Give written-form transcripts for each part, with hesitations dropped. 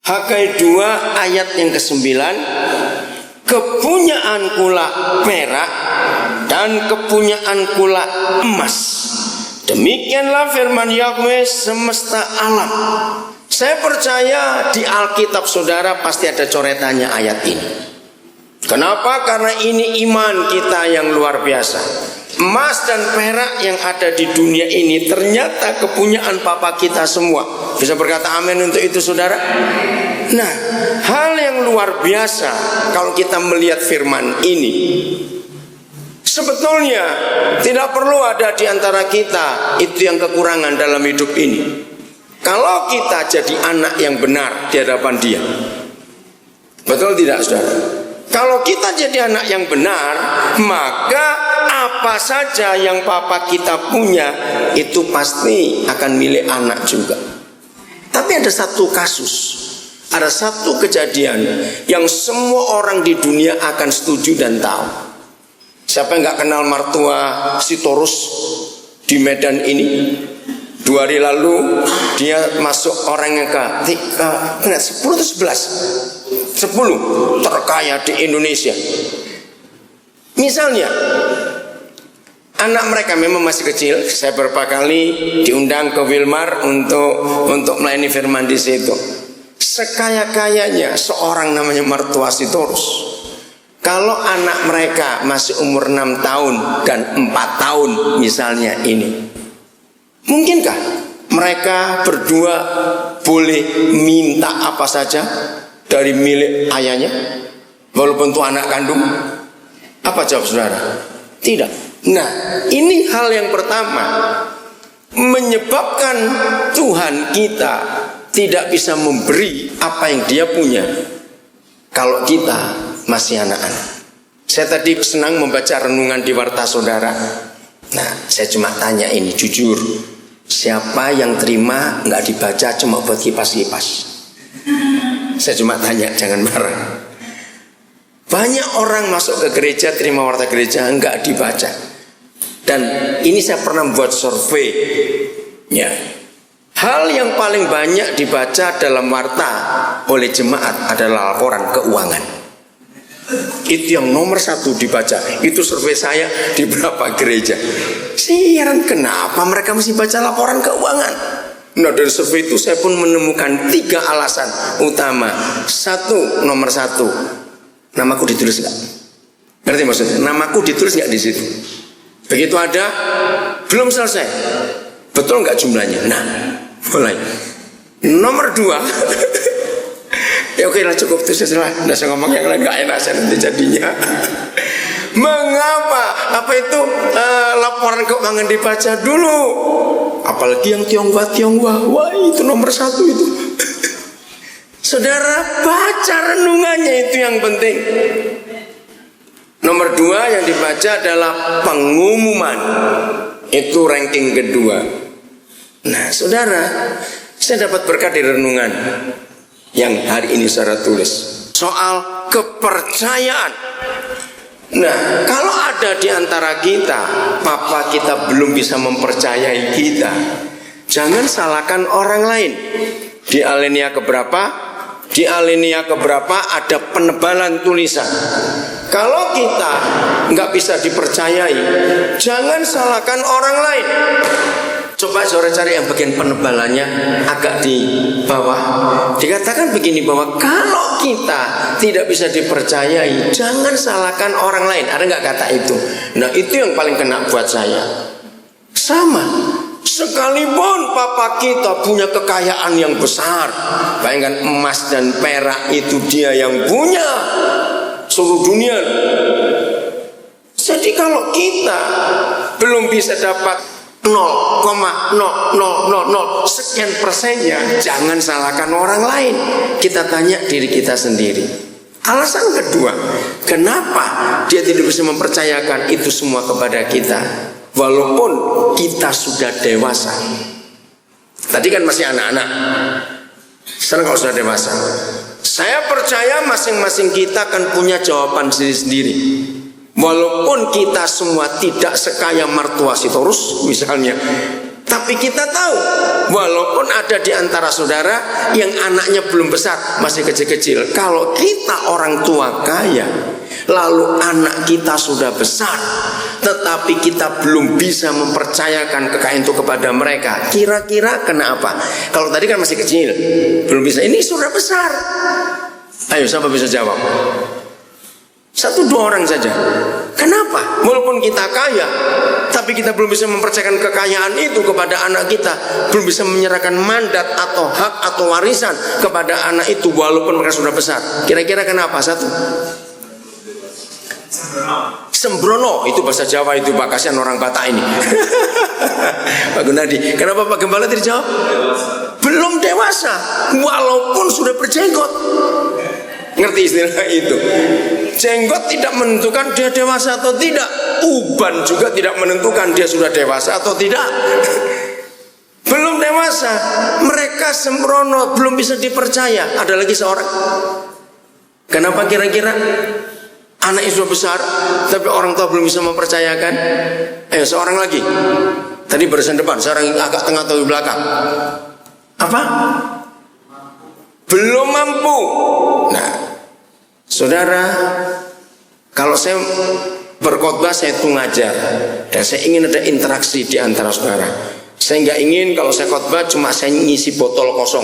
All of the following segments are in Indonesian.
Hagai 2 ayat yang ke-9, kepunyaanku lah perak dan kepunyaanku lah emas. Demikianlah firman Yahweh semesta alam. Saya percaya di Alkitab saudara pasti ada coretannya ayat ini. Kenapa? Karena ini iman kita yang luar biasa. Emas dan perak yang ada di dunia ini ternyata kepunyaan Papa kita semua. Bisa berkata amin untuk itu saudara? Nah, hal yang luar biasa kalau kita melihat firman ini. Sebetulnya tidak perlu ada di antara kita itu yang kekurangan dalam hidup ini. Kalau kita jadi anak yang benar di hadapan Dia. Betul tidak saudara? Kalau kita jadi anak yang benar, maka apa saja yang Papa kita punya itu pasti akan milik anak juga. Tapi ada satu kasus, ada satu kejadian yang semua orang di dunia akan setuju dan tahu. Siapa yang gak kenal mertua Sitorus di Medan ini? 2 hari lalu dia masuk orangnya ke 10 atau 11 10 terkaya di Indonesia. Misalnya anak mereka memang masih kecil. Saya beberapa kali diundang ke Wilmar untuk melayani firman di situ. Sekaya-kayanya seorang namanya mertua Sitorus, kalau anak mereka masih umur 6 tahun dan 4 tahun misalnya ini, mungkinkah mereka berdua boleh minta apa saja dari milik ayahnya, walaupun itu anak kandung? Apa jawab saudara? Tidak. Nah, ini hal yang pertama menyebabkan Tuhan kita tidak bisa memberi apa yang Dia punya kalau kita masih anak-anak. Saya tadi senang membaca renungan di warta saudara. Nah, saya cuma tanya ini jujur, siapa yang terima nggak dibaca cuma buat kipas-kipas? Saya cuma tanya, jangan marah. Banyak orang masuk ke gereja, terima warta gereja, nggak dibaca. Dan ini saya pernah buat survei, ya. Hal yang paling banyak dibaca dalam warta oleh jemaat adalah laporan keuangan. Itu yang nomor 1 dibaca. Itu survei saya di beberapa gereja. Siaran, kenapa mereka mesti baca laporan keuangan? Nah, dari survei itu saya pun menemukan 3 alasan utama. Nomor 1, namaku ditulis nggak? Ngerti maksudnya? Namaku ditulis nggak di situ? Begitu ada, belum selesai. Betul nggak jumlahnya? Nah, mulai. Nomor 2, ya oke lah, cukup itu saja. Nggak usah ngomong yang lain, nggak enak saya nanti jadinya. Mengapa? Apa itu laporan keuangan dibaca dulu? Apalagi yang Tionghoa. Wah, itu nomor 1 itu. Saudara, baca renungannya, itu yang penting. Nomor 2 yang dibaca adalah pengumuman. Itu ranking kedua. Nah, saudara, saya dapat berkat di renungan yang hari ini saya tulis soal kepercayaan. Nah, kalau ada di antara kita, Papa kita belum bisa mempercayai kita, jangan salahkan orang lain. Di alinea keberapa? Di alinea keberapa ada penebalan tulisan. Kalau kita nggak bisa dipercayai, jangan salahkan orang lain. Coba saudara cari yang bagian penebalannya agak di bawah. Dikatakan begini bahwa kalau kita tidak bisa dipercayai, jangan salahkan orang lain. Ada nggak kata itu? Nah, itu yang paling kena buat saya. Sama, sekalipun Papa kita punya kekayaan yang besar, bayangkan emas dan perak itu Dia yang punya seluruh dunia. Jadi kalau kita belum bisa dapat 0,0000 sekian persennya, jangan salahkan orang lain. Kita tanya diri kita sendiri. Alasan kedua, kenapa Dia tidak bisa mempercayakan itu semua kepada kita, walaupun kita sudah dewasa? Tadi kan masih anak-anak, sekarang kalau sudah dewasa, saya percaya masing-masing kita akan punya jawaban sendiri-sendiri. Walaupun kita semua tidak sekaya mertua Sitorus misalnya, Tapi kita tahu, walaupun ada di antara saudara yang anaknya belum besar, masih kecil-kecil, kalau kita orang tua kaya, lalu anak kita sudah besar, tetapi kita belum bisa mempercayakan kekayaan itu kepada mereka, kira-kira kenapa? Kalau tadi kan masih kecil, belum bisa, ini sudah besar. Ayo, siapa bisa jawab? 1-2 orang saja. Kenapa? Walaupun kita kaya, tapi kita belum bisa mempercayakan kekayaan itu kepada anak kita, belum bisa menyerahkan mandat atau hak atau warisan kepada anak itu walaupun mereka sudah besar. Kira-kira kenapa? 1. Sembrono, itu bahasa Jawa itu, Pak, kasihan orang Batak ini. Pak Gunadi, kenapa Pak Gembala tidak jawab? Belum dewasa, walaupun sudah berjenggot. Ngerti istilah itu? Jenggot tidak menentukan dia dewasa atau tidak. Uban juga tidak menentukan dia sudah dewasa atau tidak. Belum dewasa, mereka sembrono, belum bisa dipercaya. Ada lagi seorang. Kenapa kira-kira? Anaknya sudah besar, tapi orang tua belum bisa mempercayakan. Seorang lagi. Tadi barisan depan, seorang agak tengah atau di belakang. Apa? Belum mampu. Nah, saudara, kalau saya berkhotbah, saya tuh ngajar, dan saya ingin ada interaksi di antara saudara. Saya nggak ingin kalau saya khotbah cuma saya ngisi botol kosong.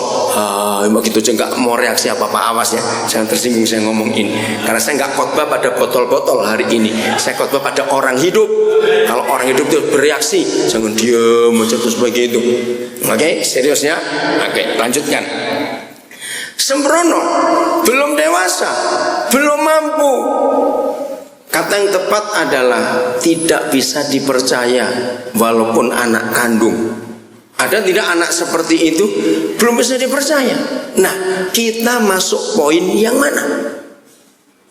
Begitu aja nggak mau reaksi apa-apa, awas ya, jangan tersinggung saya ngomong ini. Karena saya nggak khotbah pada botol-botol hari ini. Saya khotbah pada orang hidup. Kalau orang hidup itu bereaksi, jangan diam aja terus begitu. Oke, seriusnya. Oke, lanjutkan. Sembrono, belum dewasa, belum mampu. Kata yang tepat adalah tidak bisa dipercaya walaupun anak kandung. Ada tidak anak seperti itu belum bisa dipercaya? Nah, kita masuk poin yang mana?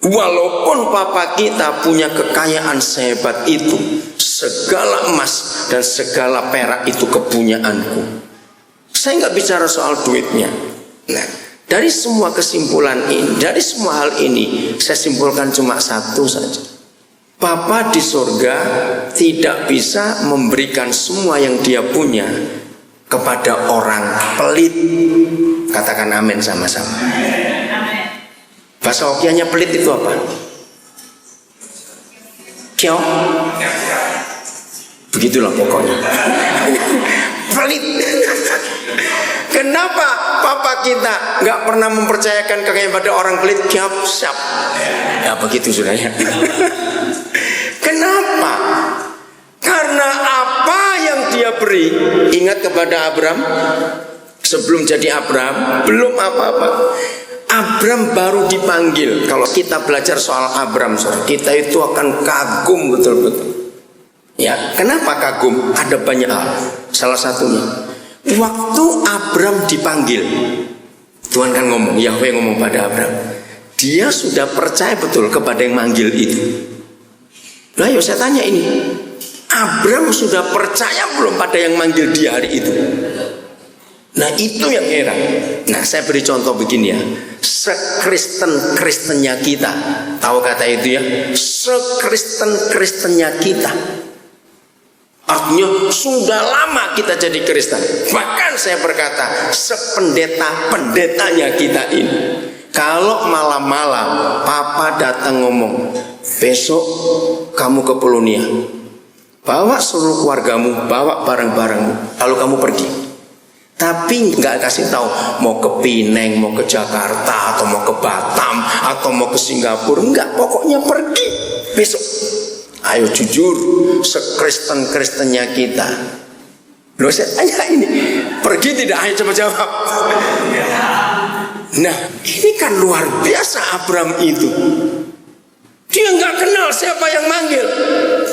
Walaupun papa kita punya kekayaan sehebat itu, segala emas dan segala perak itu kepunyaanku. Saya nggak bicara soal duitnya. Nah, dari semua kesimpulan ini, dari semua hal ini, saya simpulkan cuma satu saja. Papa di surga tidak bisa memberikan semua yang dia punya kepada orang pelit. Katakan amin sama-sama. Bahasa Hokianya pelit itu apa? Kyo? Begitulah pokoknya. Pelit. Kenapa papa kita nggak pernah mempercayakan kekayaan pada orang pelit? Siap. Ya begitu sudah ya. Kenapa? Karena apa yang dia beri, ingat kepada Abraham, sebelum jadi Abraham, belum apa-apa. Abraham baru dipanggil. Kalau kita belajar soal Abraham, kita itu akan kagum betul-betul. Ya, kenapa kagum? Ada banyak hal. Salah satunya, waktu Abraham dipanggil, Tuhan kan ngomong, Yahweh ngomong pada Abraham, dia sudah percaya betul kepada yang manggil itu. Nah, yuk saya tanya ini, Abraham sudah percaya belum pada yang manggil dia hari itu? Nah, itu yang heran. Nah, saya beri contoh begini ya. Sekristen-kristennya kita, tahu kata itu ya? Sekristen-kristennya kita, artinya sudah lama kita jadi Kristen. Bahkan saya berkata, sependeta-pendetanya kita ini, kalau malam-malam papa datang ngomong, besok kamu ke Pulau Nia, bawa seluruh keluargamu, bawa barang-barangmu, lalu kamu pergi. Tapi nggak kasih tahu mau ke Pineng, mau ke Jakarta, atau mau ke Batam, atau mau ke Singapura. Enggak, pokoknya pergi besok. Ayo jujur, sekristen-kristennya kita. Loh, saya tanya ini, pergi tidak? Ayo coba jawab. Nah, ini kan luar biasa Abraham itu. Dia nggak kenal siapa yang manggil.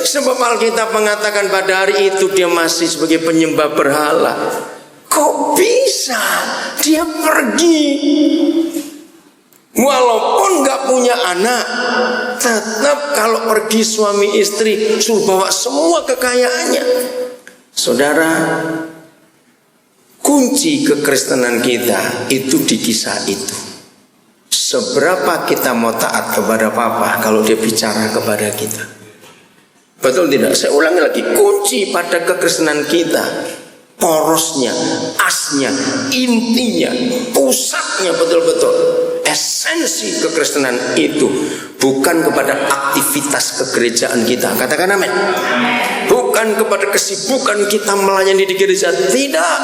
Sebab Alkitab mengatakan pada hari itu dia masih sebagai penyembah berhala. Kok bisa dia pergi? Walaupun nggak punya anak, tetap kalau pergi suami istri suruh bawa semua kekayaannya. Saudara, kunci kekristenan kita itu di kisah itu. Seberapa kita mau taat kepada papa kalau dia bicara kepada kita. Betul tidak? Saya ulangi lagi, kunci pada kekristenan kita porosnya, asnya, intinya, pusatnya betul-betul. Esensi kekristenan itu bukan kepada aktivitas kegerejaan kita. Katakan amin. Bukan kepada kesibukan kita melayani di gereja. Tidak.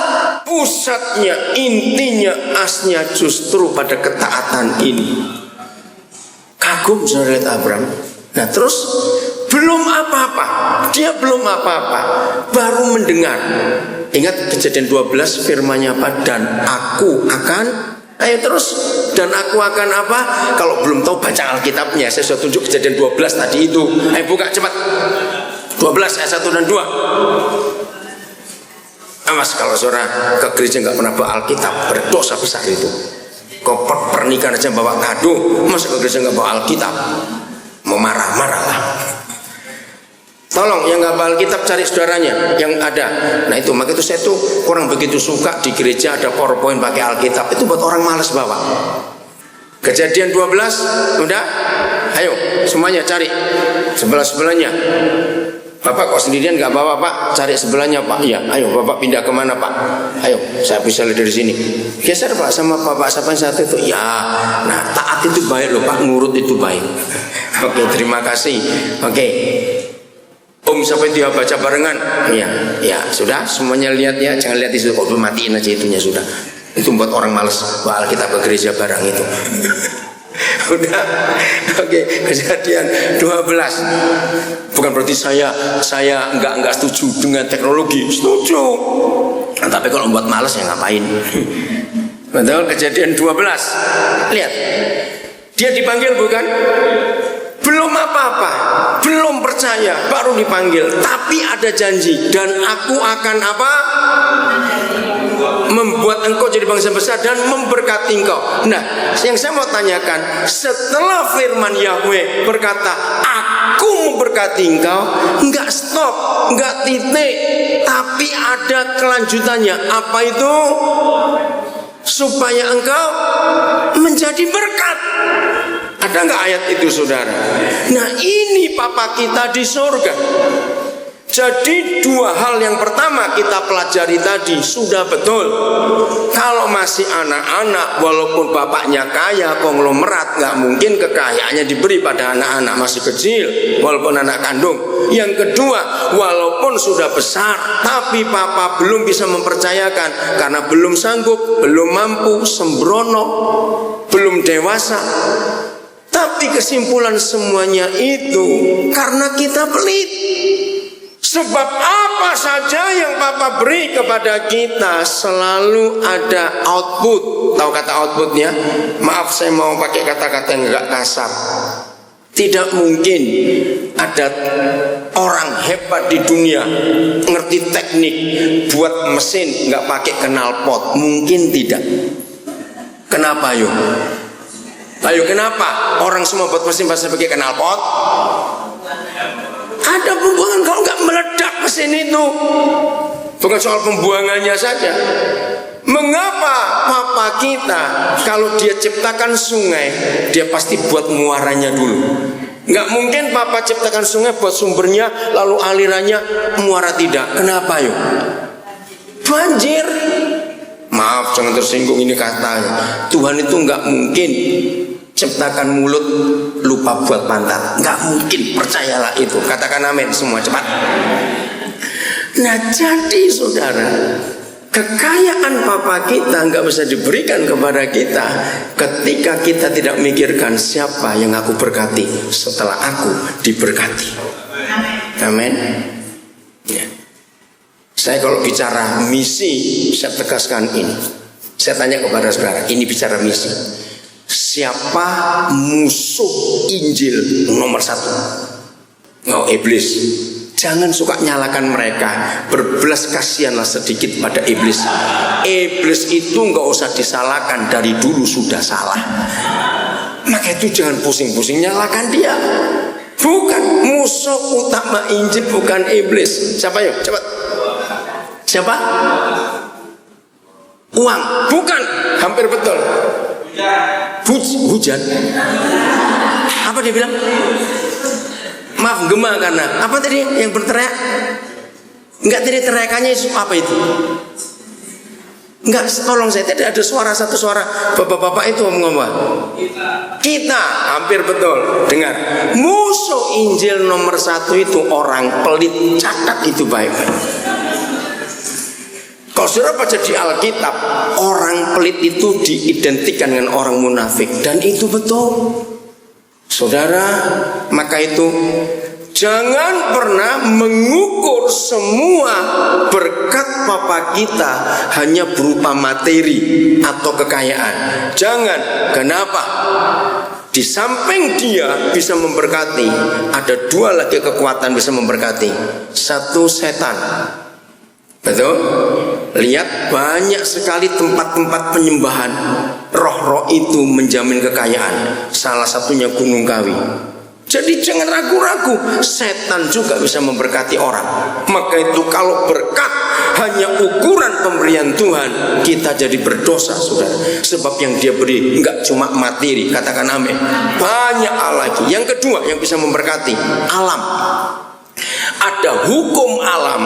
Pusatnya, intinya, asnya justru pada ketaatan ini. Kagum saudara Abraham. Nah terus belum apa-apa. Dia belum apa-apa. Baru mendengar. Ingat Kejadian 12 firman-nya apa? Dan aku akan. Ayo terus. Dan aku akan apa? Kalau belum tahu baca Alkitabnya. Saya sudah tunjuk Kejadian 12 tadi itu. Ayo buka cepat. 12 ayat 1 dan 2. Awas kalau saudara ke gereja nggak pernah bawa Alkitab, berdosa besar itu. Kau pernikahan aja bawa kado, masa ke gereja nggak bawa Alkitab? Mau marah-marah lah. Tolong yang nggak bawa Alkitab cari saudaranya yang ada. Nah itu, maka itu saya tuh kurang begitu suka di gereja ada PowerPoint pakai Alkitab. Itu buat orang malas bawa. Kejadian 12, udah? Ayo semuanya cari sebelah-sebelahnya. Bapak kok sendirian nggak bawa Pak? Cari sebelahnya Pak. Iya, ayo Bapak pindah kemana Pak? Ayo, saya bisa lihat dari sini. Geser Pak sama Bapak siapa yang satu itu? Ya, nah taat itu baik loh Pak, nurut itu baik. Oke, terima kasih. Oke. Om siapa itu ya baca barengan? Iya, ya sudah semuanya lihat ya, jangan lihat di situ. Kok matiin aja itunya sudah. Itu buat orang malas bawa Alkitab ke gereja barang itu. Udah. Oke, Kejadian 12. Bukan berarti saya enggak setuju dengan teknologi. Setuju. Nah, tapi kalau buat malas ya ngapain? Betul, Kejadian 12. Lihat. Dia dipanggil bukan? Belum apa-apa, belum percaya, baru dipanggil. Tapi ada janji, dan aku akan apa? Membuat engkau jadi bangsa besar dan memberkati engkau. Nah, yang saya mau tanyakan, setelah firman Yahweh berkata, aku memberkati engkau, enggak stop, enggak titik, tapi ada kelanjutannya. Apa itu? Supaya engkau menjadi berkat. Ada nggak ayat itu saudara? Nah ini Papa kita di surga. Jadi dua hal yang pertama kita pelajari tadi sudah betul. Kalau masih anak-anak, walaupun bapaknya kaya konglomerat, nggak mungkin kekayaannya diberi pada anak-anak masih kecil, walaupun anak kandung. Yang kedua, walaupun sudah besar, tapi Papa belum bisa mempercayakan karena belum sanggup, belum mampu, sembrono, belum dewasa. Tapi kesimpulan semuanya itu karena kita pelit. Sebab apa saja yang Papa beri kepada kita selalu ada output. Tahu kata outputnya? Maaf saya mau pakai kata-kata yang enggak kasar. Tidak mungkin ada orang hebat di dunia ngerti teknik buat mesin nggak pakai knalpot. Mungkin tidak. Kenapa yuk? Ayo kenapa orang semua buat mesin pasti pakai knalpot? Ada pembuangan, kalau nggak meledak mesin itu. Bukan soal pembuangannya saja. Mengapa Papa kita kalau dia ciptakan sungai, dia pasti buat muaranya dulu. Nggak mungkin Papa ciptakan sungai buat sumbernya lalu alirannya muara tidak. Kenapa yuk? Banjir. Maaf jangan tersinggung ini katanya. Tuhan itu nggak mungkin ciptakan mulut lupa buat pantat. Nggak mungkin, percayalah itu. Katakan amin semua cepat. Nah jadi saudara, kekayaan Papa kita nggak bisa diberikan kepada kita ketika kita tidak memikirkan siapa yang aku berkati setelah aku diberkati. Amin. Ya. Saya kalau bicara misi, saya tegaskan ini. Saya tanya kepada saudara, ini bicara misi. Siapa musuh Injil nomor 1? Oh, iblis. Jangan suka nyalakan mereka. Berbelas kasihanlah sedikit pada iblis. Iblis itu nggak usah disalahkan, dari dulu sudah salah. Maka itu jangan pusing-pusing nyalakan dia. Bukan musuh utama Injil, bukan iblis. Siapa yuk? Cepat. Siapa? Uang. Bukan. Hampir betul. Hujan. Apa dia bilang? Maaf, gema karena apa tadi yang berteriak? Enggak, teriakannya apa itu? Enggak, tolong saya, tidak ada satu suara bapak-bapak itu ngomong. Kita, hampir betul. Dengar, musuh Injil nomor 1 itu orang pelit. Catat itu baik-baik. Kalau saudara baca di Alkitab, orang pelit itu diidentikan dengan orang munafik, dan itu betul. Saudara, maka itu jangan pernah mengukur semua berkat Bapa kita hanya berupa materi atau kekayaan. Jangan. Kenapa? Di samping dia bisa memberkati, ada 2 lagi kekuatan bisa memberkati. 1, setan. Betul? Lihat, banyak sekali tempat-tempat penyembahan. Roh-roh itu menjamin kekayaan. Salah satunya Gunung Kawi. Jadi jangan ragu-ragu, setan juga bisa memberkati orang. Maka itu kalau berkat hanya ukuran pemberian Tuhan, kita jadi berdosa, saudara. Sebab yang dia beri enggak cuma materi, katakan amin. Banyak hal lagi. Yang kedua yang bisa memberkati, alam. Ada hukum alam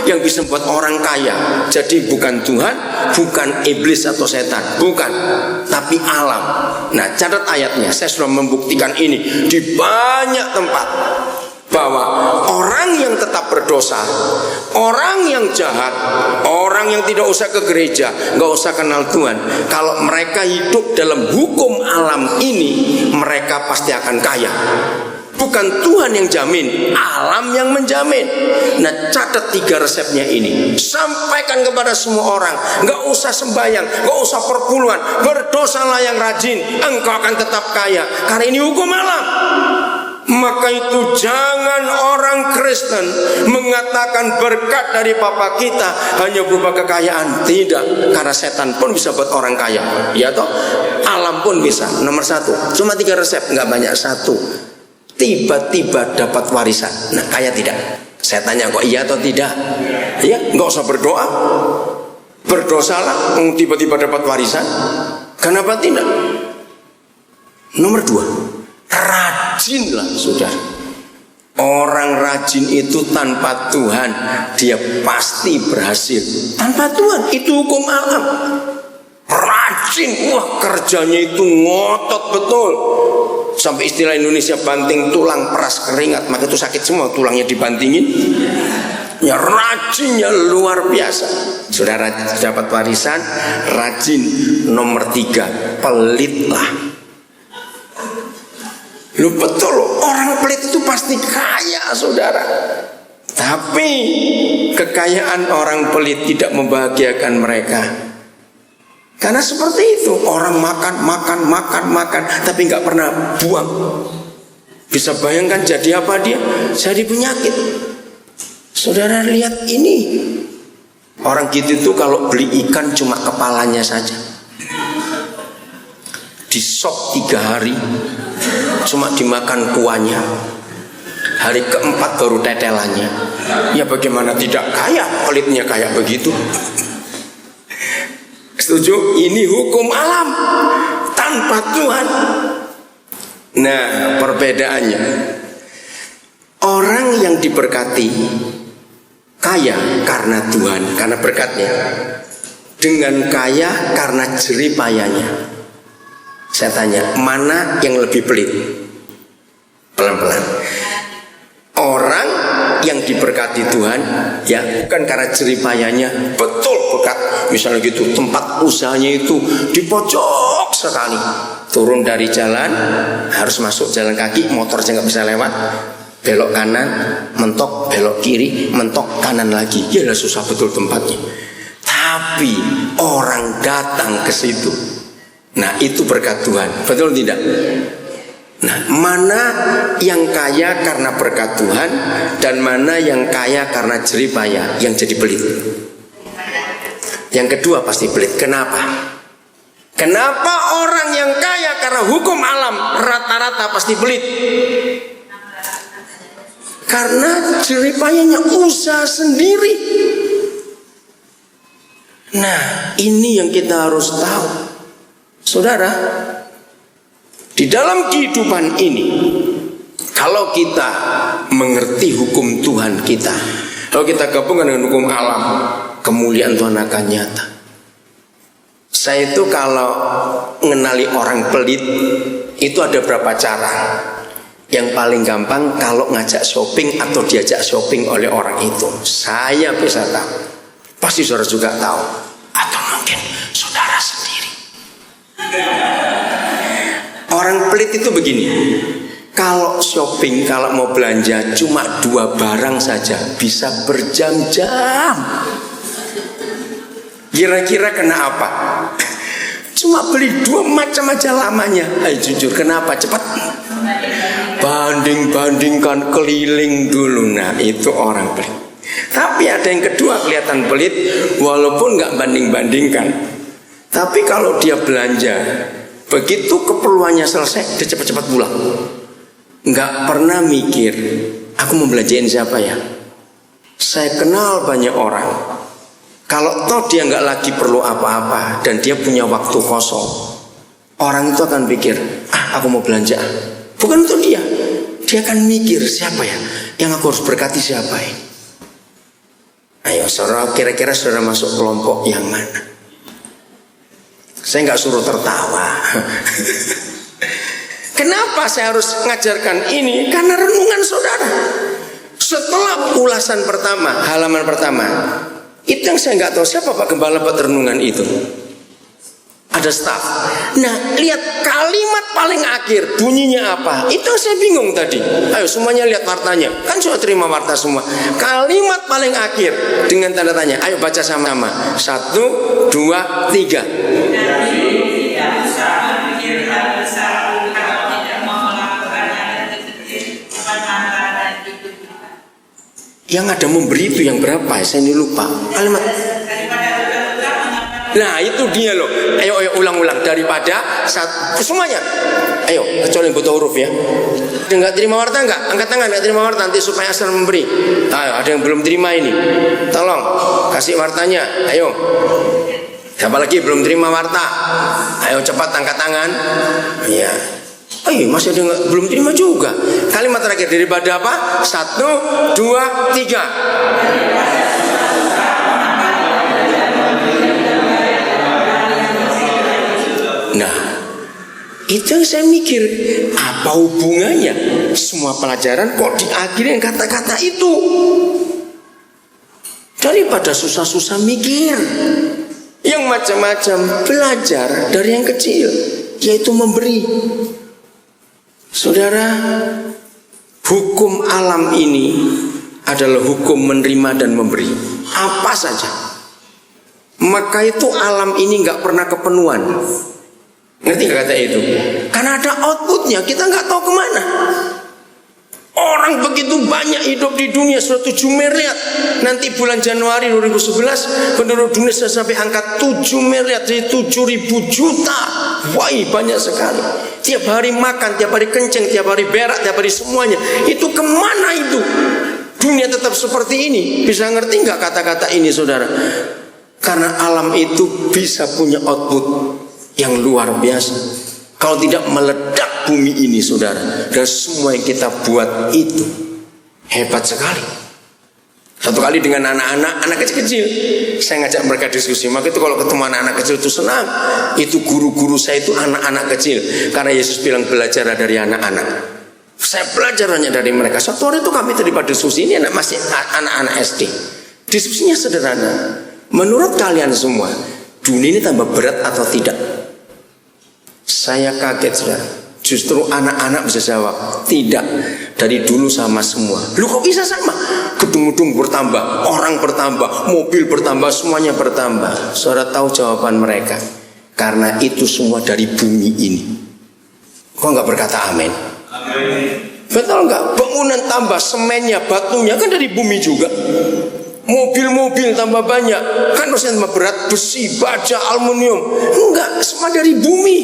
yang bisa membuat orang kaya. Jadi bukan Tuhan, bukan iblis atau setan, bukan, tapi alam. Nah, catat ayatnya. Saya sudah membuktikan ini di banyak tempat, bahwa orang yang tetap berdosa, orang yang jahat, orang yang tidak usah ke gereja, nggak usah kenal Tuhan, kalau mereka hidup dalam hukum alam ini, mereka pasti akan kaya. Bukan Tuhan yang jamin, alam yang menjamin. Nah, catat 3 resepnya ini. Sampaikan kepada semua orang. Gak usah sembahyang, gak usah perpuluhan, berdosalah yang rajin, engkau akan tetap kaya. Karena ini hukum alam. Maka itu jangan orang Kristen mengatakan berkat dari Bapa kita hanya berupa kekayaan. Tidak, karena setan pun bisa buat orang kaya. Ya toh? Alam pun bisa. Nomor 1. Cuma 3 resep, gak banyak. 1, tiba-tiba dapat warisan. Nah, kaya tidak? Saya tanya kok iya atau tidak? Ya, nggak usah berdoa. Berdosalah, tiba-tiba dapat warisan. Kenapa tidak? Nomor 2, rajinlah, saudara. Orang rajin itu tanpa Tuhan, dia pasti berhasil. Tanpa Tuhan, itu hukum alam. Rajin, wah kerjanya itu ngotot betul. Sampai istilah Indonesia banting tulang peras keringat, maka itu sakit semua, tulangnya dibantingin. Ya, rajinnya luar biasa. Saudara dapat warisan, rajin. Nomor 3, pelitlah. Lu betul, orang pelit itu pasti kaya, saudara. Tapi kekayaan orang pelit tidak membahagiakan mereka. Karena seperti itu, orang makan, tapi nggak pernah buang. Bisa bayangkan jadi apa dia? Jadi penyakit. Saudara lihat ini, orang gitu itu kalau beli ikan cuma kepalanya saja, disop 3 hari, cuma dimakan kuahnya. Hari keempat baru tetelannya. Ya bagaimana tidak kaya, pelitnya kayak begitu. Setuju? Ini hukum alam tanpa Tuhan. Nah, perbedaannya, orang yang diberkati kaya karena Tuhan, karena berkatnya, dengan kaya karena jerih payahnya. Saya tanya, mana yang lebih pelit? Pelan-pelan. Orang yang diberkati Tuhan, ya bukan karena jerih payahnya, betul berkat. Misalnya gitu, tempat usahanya itu di pojok sekali, turun dari jalan, harus masuk jalan kaki, motor aja nggak bisa lewat, belok kanan, mentok, belok kiri, mentok kanan lagi, ya lah susah betul tempatnya. Tapi orang datang ke situ, nah itu berkat Tuhan, betul tidak? Nah, mana yang kaya karena berkat Tuhan dan mana yang kaya karena jerih payah, yang jadi pelit? Yang kedua pasti pelit. Kenapa? Kenapa orang yang kaya karena hukum alam rata-rata pasti pelit? Karena jerih payahnya usaha sendiri. Nah, ini yang kita harus tahu, saudara. Di dalam kehidupan ini, kalau kita mengerti hukum Tuhan kita, Kalau kita gabungkan dengan hukum alam, kemuliaan Tuhan akan nyata. Saya itu kalau mengenali orang pelit itu ada berapa cara. Yang paling gampang kalau ngajak shopping atau diajak shopping oleh orang itu, saya bisa tahu. Pasti saudara juga tahu. Atau mungkin saudara sendiri. Orang pelit itu begini. Kalau shopping, kalau mau belanja cuma 2 barang saja bisa berjam-jam. Kira-kira kena apa? Cuma beli 2 macam aja lamanya. Ayo jujur, kenapa? Cepat. Banding-bandingkan, keliling dulu. Nah itu orang pelit. Tapi ada yang kedua kelihatan pelit, walaupun nggak banding-bandingkan. Tapi kalau dia belanja, begitu keperluannya selesai, dia cepat-cepat pulang. Nggak pernah mikir, aku mau belanjain siapa ya? Saya kenal banyak orang, kalau toh dia nggak lagi perlu apa-apa dan dia punya waktu kosong, orang itu akan pikir, aku mau belanja. Bukan untuk dia, dia akan mikir siapa ya yang aku harus berkati, siapa ini. Ayo saudara, kira-kira saudara masuk kelompok yang mana? Saya nggak suruh tertawa. Kenapa saya harus mengajarkan ini? Karena renungan saudara. Setelah ulasan pertama, halaman pertama, itu yang saya nggak tahu siapa Pak Gembala buat renungan itu. Ada staf. Nah, lihat kalimat paling akhir bunyinya apa? Itu saya bingung tadi. Ayo semuanya lihat wartanya. Kan sudah terima warta semua. Kalimat paling akhir dengan tanda tanya. Ayo baca sama-sama. 1, 2, 3. Yang ada memberi itu yang berapa? Saya ini lupa. Kalimat. Nah itu dia loh. Ayo ulang-ulang daripada semuanya. Ayo kecuali yang butuh huruf ya. Ada nggak terima warta nggak? Angkat tangan nggak terima warta nanti supaya asal memberi. Ayo ada yang belum terima ini. Tolong kasih wartanya. Ayo. Siapa lagi belum terima warta? Ayo cepat angkat tangan. Iya. Masih ada yang belum terima juga. Kalimat terakhir daripada apa? 1, 2, 3. Nah, itu yang saya mikir, apa hubungannya semua pelajaran kok diakhiri kata-kata itu? Daripada susah-susah mikir, yang macam-macam, belajar dari yang kecil, yaitu memberi. Saudara, hukum alam ini adalah hukum menerima dan memberi. Apa saja. Maka itu alam ini gak pernah kepenuhan. Ngerti gak kata itu? Karena ada outputnya, kita gak tahu kemana. Orang begitu banyak hidup di dunia, 7 miliar. Nanti bulan Januari 2011 penduduk dunia sudah sampai angka 7 miliar, jadi 7.000 juta. Wah, banyak sekali. Tiap hari makan, tiap hari kencing, tiap hari berak, tiap hari semuanya. Itu kemana itu? Dunia tetap seperti ini. Bisa ngerti nggak kata-kata ini saudara? Karena alam itu bisa punya output yang luar biasa. Kalau tidak meledak bumi ini saudara, dan semua yang kita buat itu hebat sekali. Satu kali dengan anak kecil-kecil, saya ngajak mereka diskusi. Maka itu kalau ketemu anak-anak kecil itu senang. Itu guru-guru saya itu anak-anak kecil. Karena Yesus bilang belajar dari anak-anak. Saya belajar hanya dari mereka. Suatu hari itu kami terlibat diskusi. Ini masih anak-anak SD. Diskusinya sederhana. Menurut kalian semua, dunia ini tambah berat atau tidak? Saya kaget saudara. Justru anak-anak bisa jawab tidak. Dari dulu sama semua. Lu kok bisa sama? Gedung-gedung bertambah, orang bertambah, mobil bertambah, semuanya bertambah. Saudara tahu jawaban mereka? Karena itu semua dari bumi ini. Kok nggak berkata amin? Amin. Betul nggak? Bangunan tambah, semennya, batunya kan dari bumi juga. Mobil-mobil tambah banyak, kan harusnya tambah berat, besi, baja, aluminium. Enggak, semua dari bumi.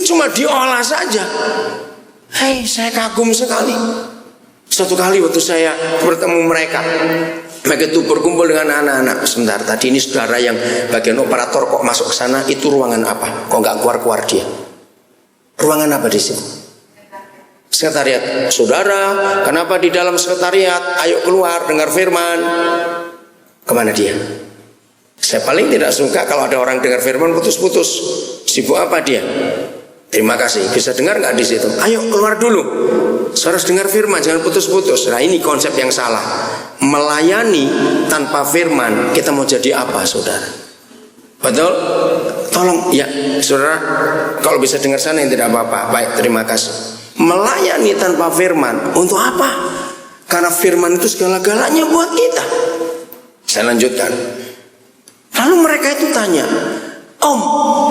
Cuma diolah saja. Saya kagum sekali. Suatu kali waktu saya bertemu mereka itu berkumpul dengan anak-anak. Sebentar, tadi ini saudara yang bagian operator kok masuk ke sana, itu ruangan apa? Kok nggak keluar-keluar dia? Ruangan apa di situ? Sekretariat, saudara, kenapa di dalam sekretariat? Ayo keluar, dengar firman. Kemana dia? Saya paling tidak suka kalau ada orang dengar firman putus-putus. Sibuk apa dia? Terima kasih, bisa dengar nggak di situ? Ayo keluar dulu. Harus dengar firman, jangan putus-putus. Nah ini konsep yang salah. Melayani tanpa firman, kita mau jadi apa, saudara? Betul? Tolong, ya, saudara. Kalau bisa dengar sana yang tidak apa-apa. Baik, terima kasih. Melayani tanpa firman untuk apa? Karena firman itu segala-galanya buat kita. Saya lanjutkan. Lalu mereka itu tanya, Om,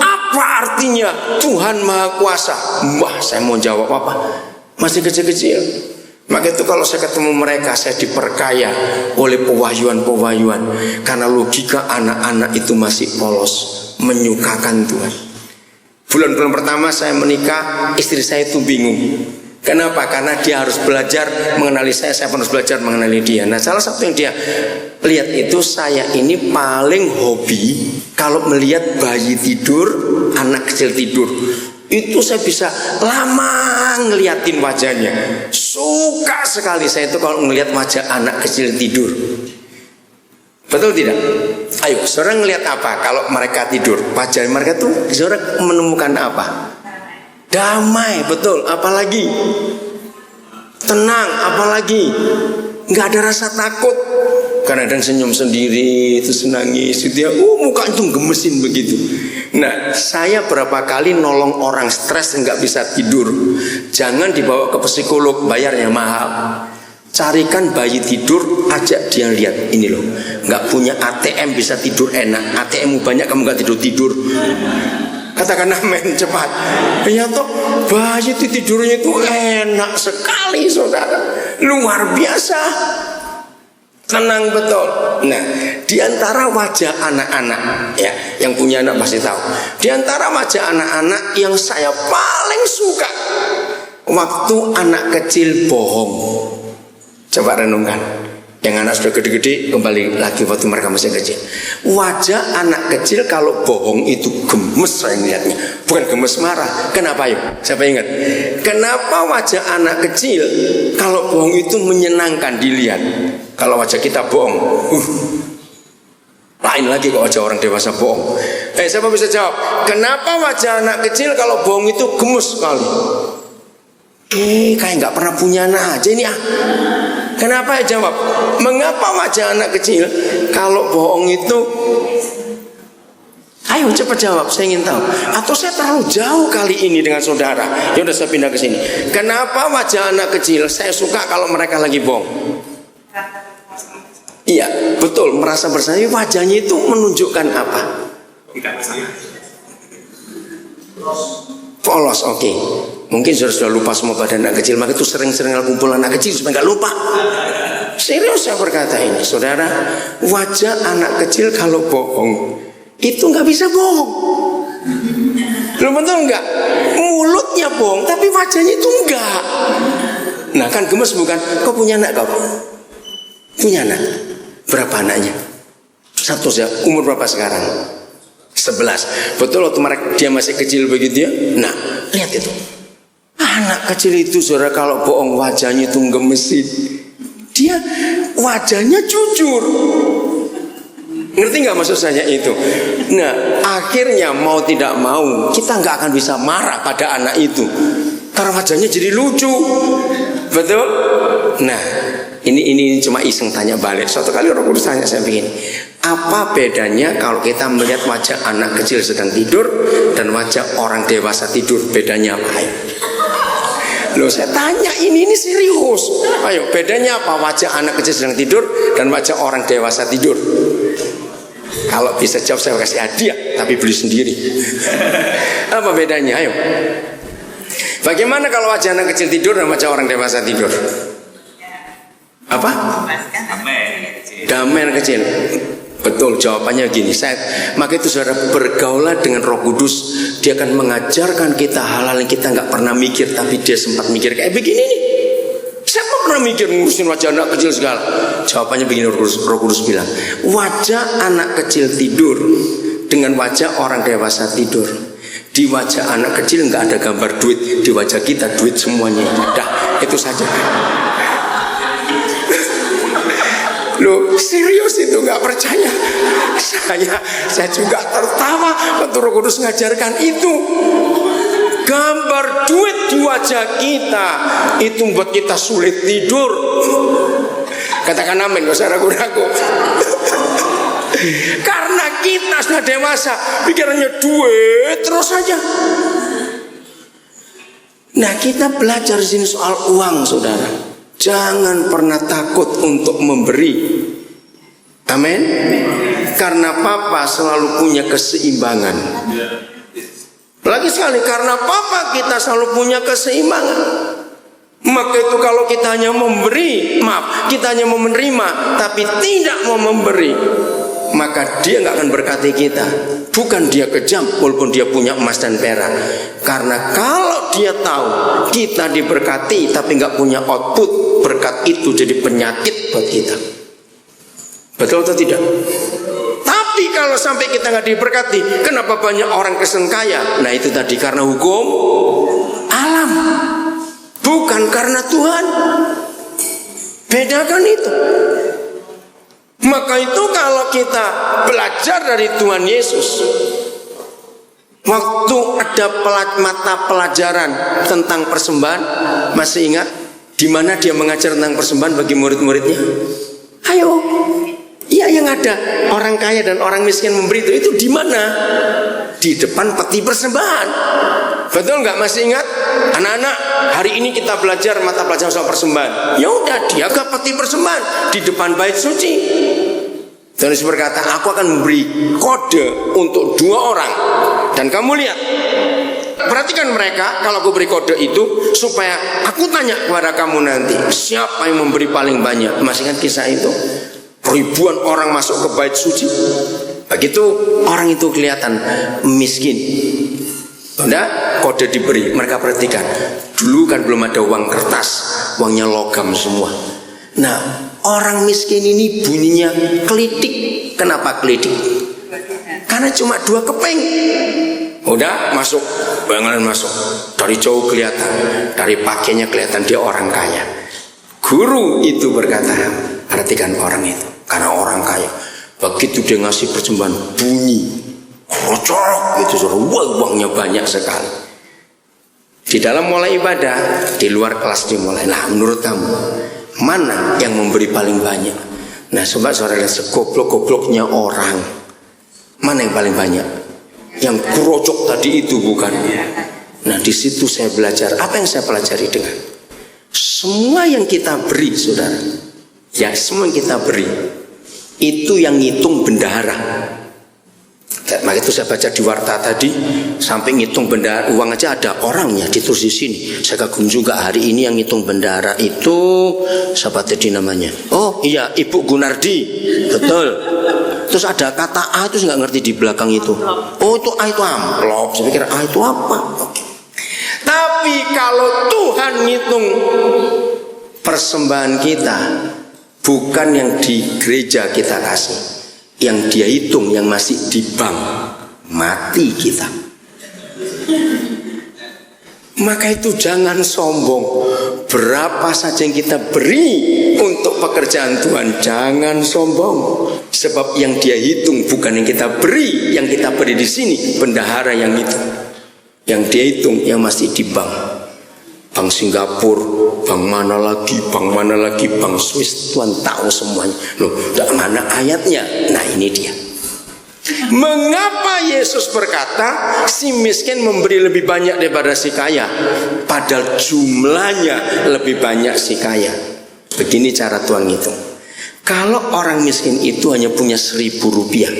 apa artinya Tuhan Maha Kuasa? Wah, saya mau jawab apa? Masih kecil-kecil. Maka itu kalau saya ketemu mereka, saya diperkaya oleh pewahyuan-pewahyuan. Karena logika anak-anak itu masih polos, menyukakan Tuhan. Bulan-bulan pertama saya menikah, istri saya itu bingung. Kenapa? Karena dia harus belajar mengenali saya harus belajar mengenali dia. Nah, salah satu yang dia lihat itu, saya ini paling hobi kalau melihat bayi tidur, anak kecil tidur. Itu saya bisa lama ngeliatin wajahnya. Suka sekali saya itu kalau melihat wajah anak kecil tidur. Betul tidak? Ayo, saudara ngelihat apa kalau mereka tidur? Wajah mereka tuh, saudara menemukan apa? Damai, betul. Apalagi? Tenang, apalagi? Nggak ada rasa takut. Kadang-kadang senyum sendiri, terus nangis, dia, muka itu gemesin begitu. Nah, saya berapa kali nolong orang stres nggak bisa tidur. Jangan dibawa ke psikolog, bayarnya mahal. Carikan bayi tidur, ajak dia lihat. Ini loh, nggak punya ATM bisa tidur enak. ATM banyak, kamu nggak tidur. Katakan amin cepat. Ya toh, bayi itu tidurnya itu enak sekali, saudara. Luar biasa. Tenang betul. Nah, di antara wajah anak-anak, ya, yang punya anak pasti tahu. Di antara wajah anak-anak yang saya paling suka, waktu anak kecil bohong. Coba renungkan. Yang anak sudah gede-gede, kembali lagi waktu mereka masih kecil. Wajah anak kecil kalau bohong itu gemes saya melihatnya. Bukan gemes marah. Kenapa yuk? Siapa ingat? Kenapa wajah anak kecil kalau bohong itu menyenangkan dilihat? Kalau wajah kita bohong, lain lagi kalau wajah orang dewasa bohong. Siapa bisa jawab? Kenapa wajah anak kecil kalau bohong itu gemes sekali? Kayak nggak pernah punya anak aja ini. Kenapa ya jawab? Mengapa wajah anak kecil kalau bohong itu? Ayo cepat jawab, saya ingin tahu. Atau saya terlalu jauh kali ini dengan saudara? Ya udah saya pindah ke sini. Kenapa wajah anak kecil saya suka kalau mereka lagi bohong? Iya, betul, merasa bersalah. Wajahnya itu menunjukkan apa? Polos, oke. Mungkin sudah lupa semua pada anak kecil, maka itu sering-sering kumpul anak kecil supaya nggak lupa. Serius saya berkata ini, saudara, wajah anak kecil kalau bohong itu nggak bisa bohong. Lu betul nggak? Mulutnya bohong, tapi wajahnya itu enggak. Nah kan gemes bukan? Kau punya anak kau? Punya anak? Berapa anaknya? Satu saja. Umur berapa sekarang? 11. Betul waktu dia masih kecil begitu ya? Nah, lihat itu. Anak kecil itu saudara kalau bohong wajahnya itu gemesin. Dia wajahnya jujur. Ngerti nggak maksud saya itu? Nah, akhirnya mau tidak mau kita nggak akan bisa marah pada anak itu karena wajahnya jadi lucu. Betul? Nah, ini cuma iseng tanya balik. Suatu kali Roh Kudus tanya saya begini, apa bedanya kalau kita melihat wajah anak kecil sedang tidur dan wajah orang dewasa tidur? Bedanya apa? Ayo. Loh saya tanya ini serius. Ayo bedanya apa wajah anak kecil sedang tidur dan wajah orang dewasa tidur? Kalau bisa jawab saya kasih hadiah, tapi beli sendiri. Apa bedanya? Ayo. Bagaimana kalau wajah anak kecil tidur dan wajah orang dewasa tidur? Apa? Damai anak kecil. Betul, jawabannya gini. Maka itu saudara, bergaulah dengan Roh Kudus. Dia akan mengajarkan kita hal-hal yang kita nggak pernah mikir, tapi dia sempat mikir kayak begini nih. Siapa pernah mikir ngurusin wajah anak kecil segala? Jawabannya begini, Roh Kudus bilang, wajah anak kecil tidur dengan wajah orang dewasa tidur. Di wajah anak kecil nggak ada gambar duit, di wajah kita duit semuanya. Dah, itu saja. Loh, serius itu nggak percaya? Saya juga tertawa waktu Roh Kudus ngajarkan itu. Gambar duit di wajah kita itu membuat kita sulit tidur. Katakan amin, gak usah ragu-ragu. Karena kita sudah dewasa, pikirannya duit terus saja. Nah, kita belajar di sini soal uang, saudara. Jangan pernah takut untuk memberi. Amin. Karena Papa selalu punya keseimbangan. Lagi sekali, karena Papa kita selalu punya keseimbangan. Maka itu kalau kita hanya memberi, kita hanya mau menerima, tapi tidak mau memberi, maka dia nggak akan berkati kita. Bukan dia kejam, walaupun dia punya emas dan perak. Karena kalau dia tahu kita diberkati, tapi nggak punya output, berkat itu jadi penyakit buat kita. Betul atau tidak? Tapi kalau sampai kita nggak diberkati, kenapa banyak orang Kristen kaya? Nah itu tadi karena hukum alam, bukan karena Tuhan. Bedakan itu. Maka itu kalau kita belajar dari Tuhan Yesus, waktu ada mata pelajaran tentang persembahan, masih ingat di mana dia mengajar tentang persembahan bagi murid-muridnya? Ayo. Ya, yang ada orang kaya dan orang miskin memberi itu di mana? Di depan peti persembahan. Betul nggak? Masih ingat? Anak-anak, hari ini kita belajar mata pelajaran soal persembahan. Ya udah, dia ke peti persembahan di depan bait suci. Dan Yesus berkata, aku akan memberi kode untuk 2 orang. Dan kamu lihat, perhatikan mereka. Kalau aku beri kode itu supaya aku tanya kepada kamu nanti, siapa yang memberi paling banyak? Masih ingat kisah itu? Ribuan orang masuk ke bait suci. Begitu orang itu kelihatan miskin, udah kode diberi. Mereka perhatikan, dulu kan belum ada uang kertas, uangnya logam semua. Nah, orang miskin ini bunyinya kelitik. Kenapa kelitik? Karena cuma 2 keping. Udah masuk, bayangan masuk. Dari jauh kelihatan, dari pakainya kelihatan dia orang kaya. Guru itu berkata, perhatikan orang itu, karena orang kaya. Begitu dia ngasih persembahan, bunyi kocok gitu, uangnya banyak sekali. Di dalam mulai ibadah, di luar kelas dimulai. Nah, menurut kamu mana yang memberi paling banyak? Nah, coba saudara lihat, segoblok-gobloknya orang, mana yang paling banyak? Yang kurocok tadi itu bukan? Nah, di situ saya belajar. Apa yang saya pelajari dengan semua yang kita beri, saudara, ya semua yang kita beri itu yang ngitung bendahara. Maka itu saya baca di warta tadi, sampai ngitung bendahara uang aja ada orangnya ditulis di sini. Saya kagum juga, hari ini yang ngitung bendahara itu siapa tadi namanya? Oh iya, Ibu Gunardi, betul. Terus ada kata A, terus nggak ngerti di belakang itu. Oh itu A, itu amplop. Saya pikir A itu apa? Oke. Tapi kalau Tuhan ngitung persembahan kita, bukan yang di gereja kita kasih, yang dia hitung, yang masih di bank, mati kita. Maka itu jangan sombong. Berapa saja yang kita beri untuk pekerjaan Tuhan, jangan sombong. Sebab yang dia hitung bukan yang kita beri. Yang kita beri di sini bendahara yang hitung. Yang dia hitung yang masih di bank. Bank Singapura, bank mana lagi, bank Swiss, Tuhan tahu semuanya. Loh, mana ayatnya? Nah ini dia. Mengapa Yesus berkata si miskin memberi lebih banyak daripada si kaya, padahal jumlahnya lebih banyak si kaya? Begini cara Tuhan ngitung. Kalau orang miskin itu hanya punya 1.000 rupiah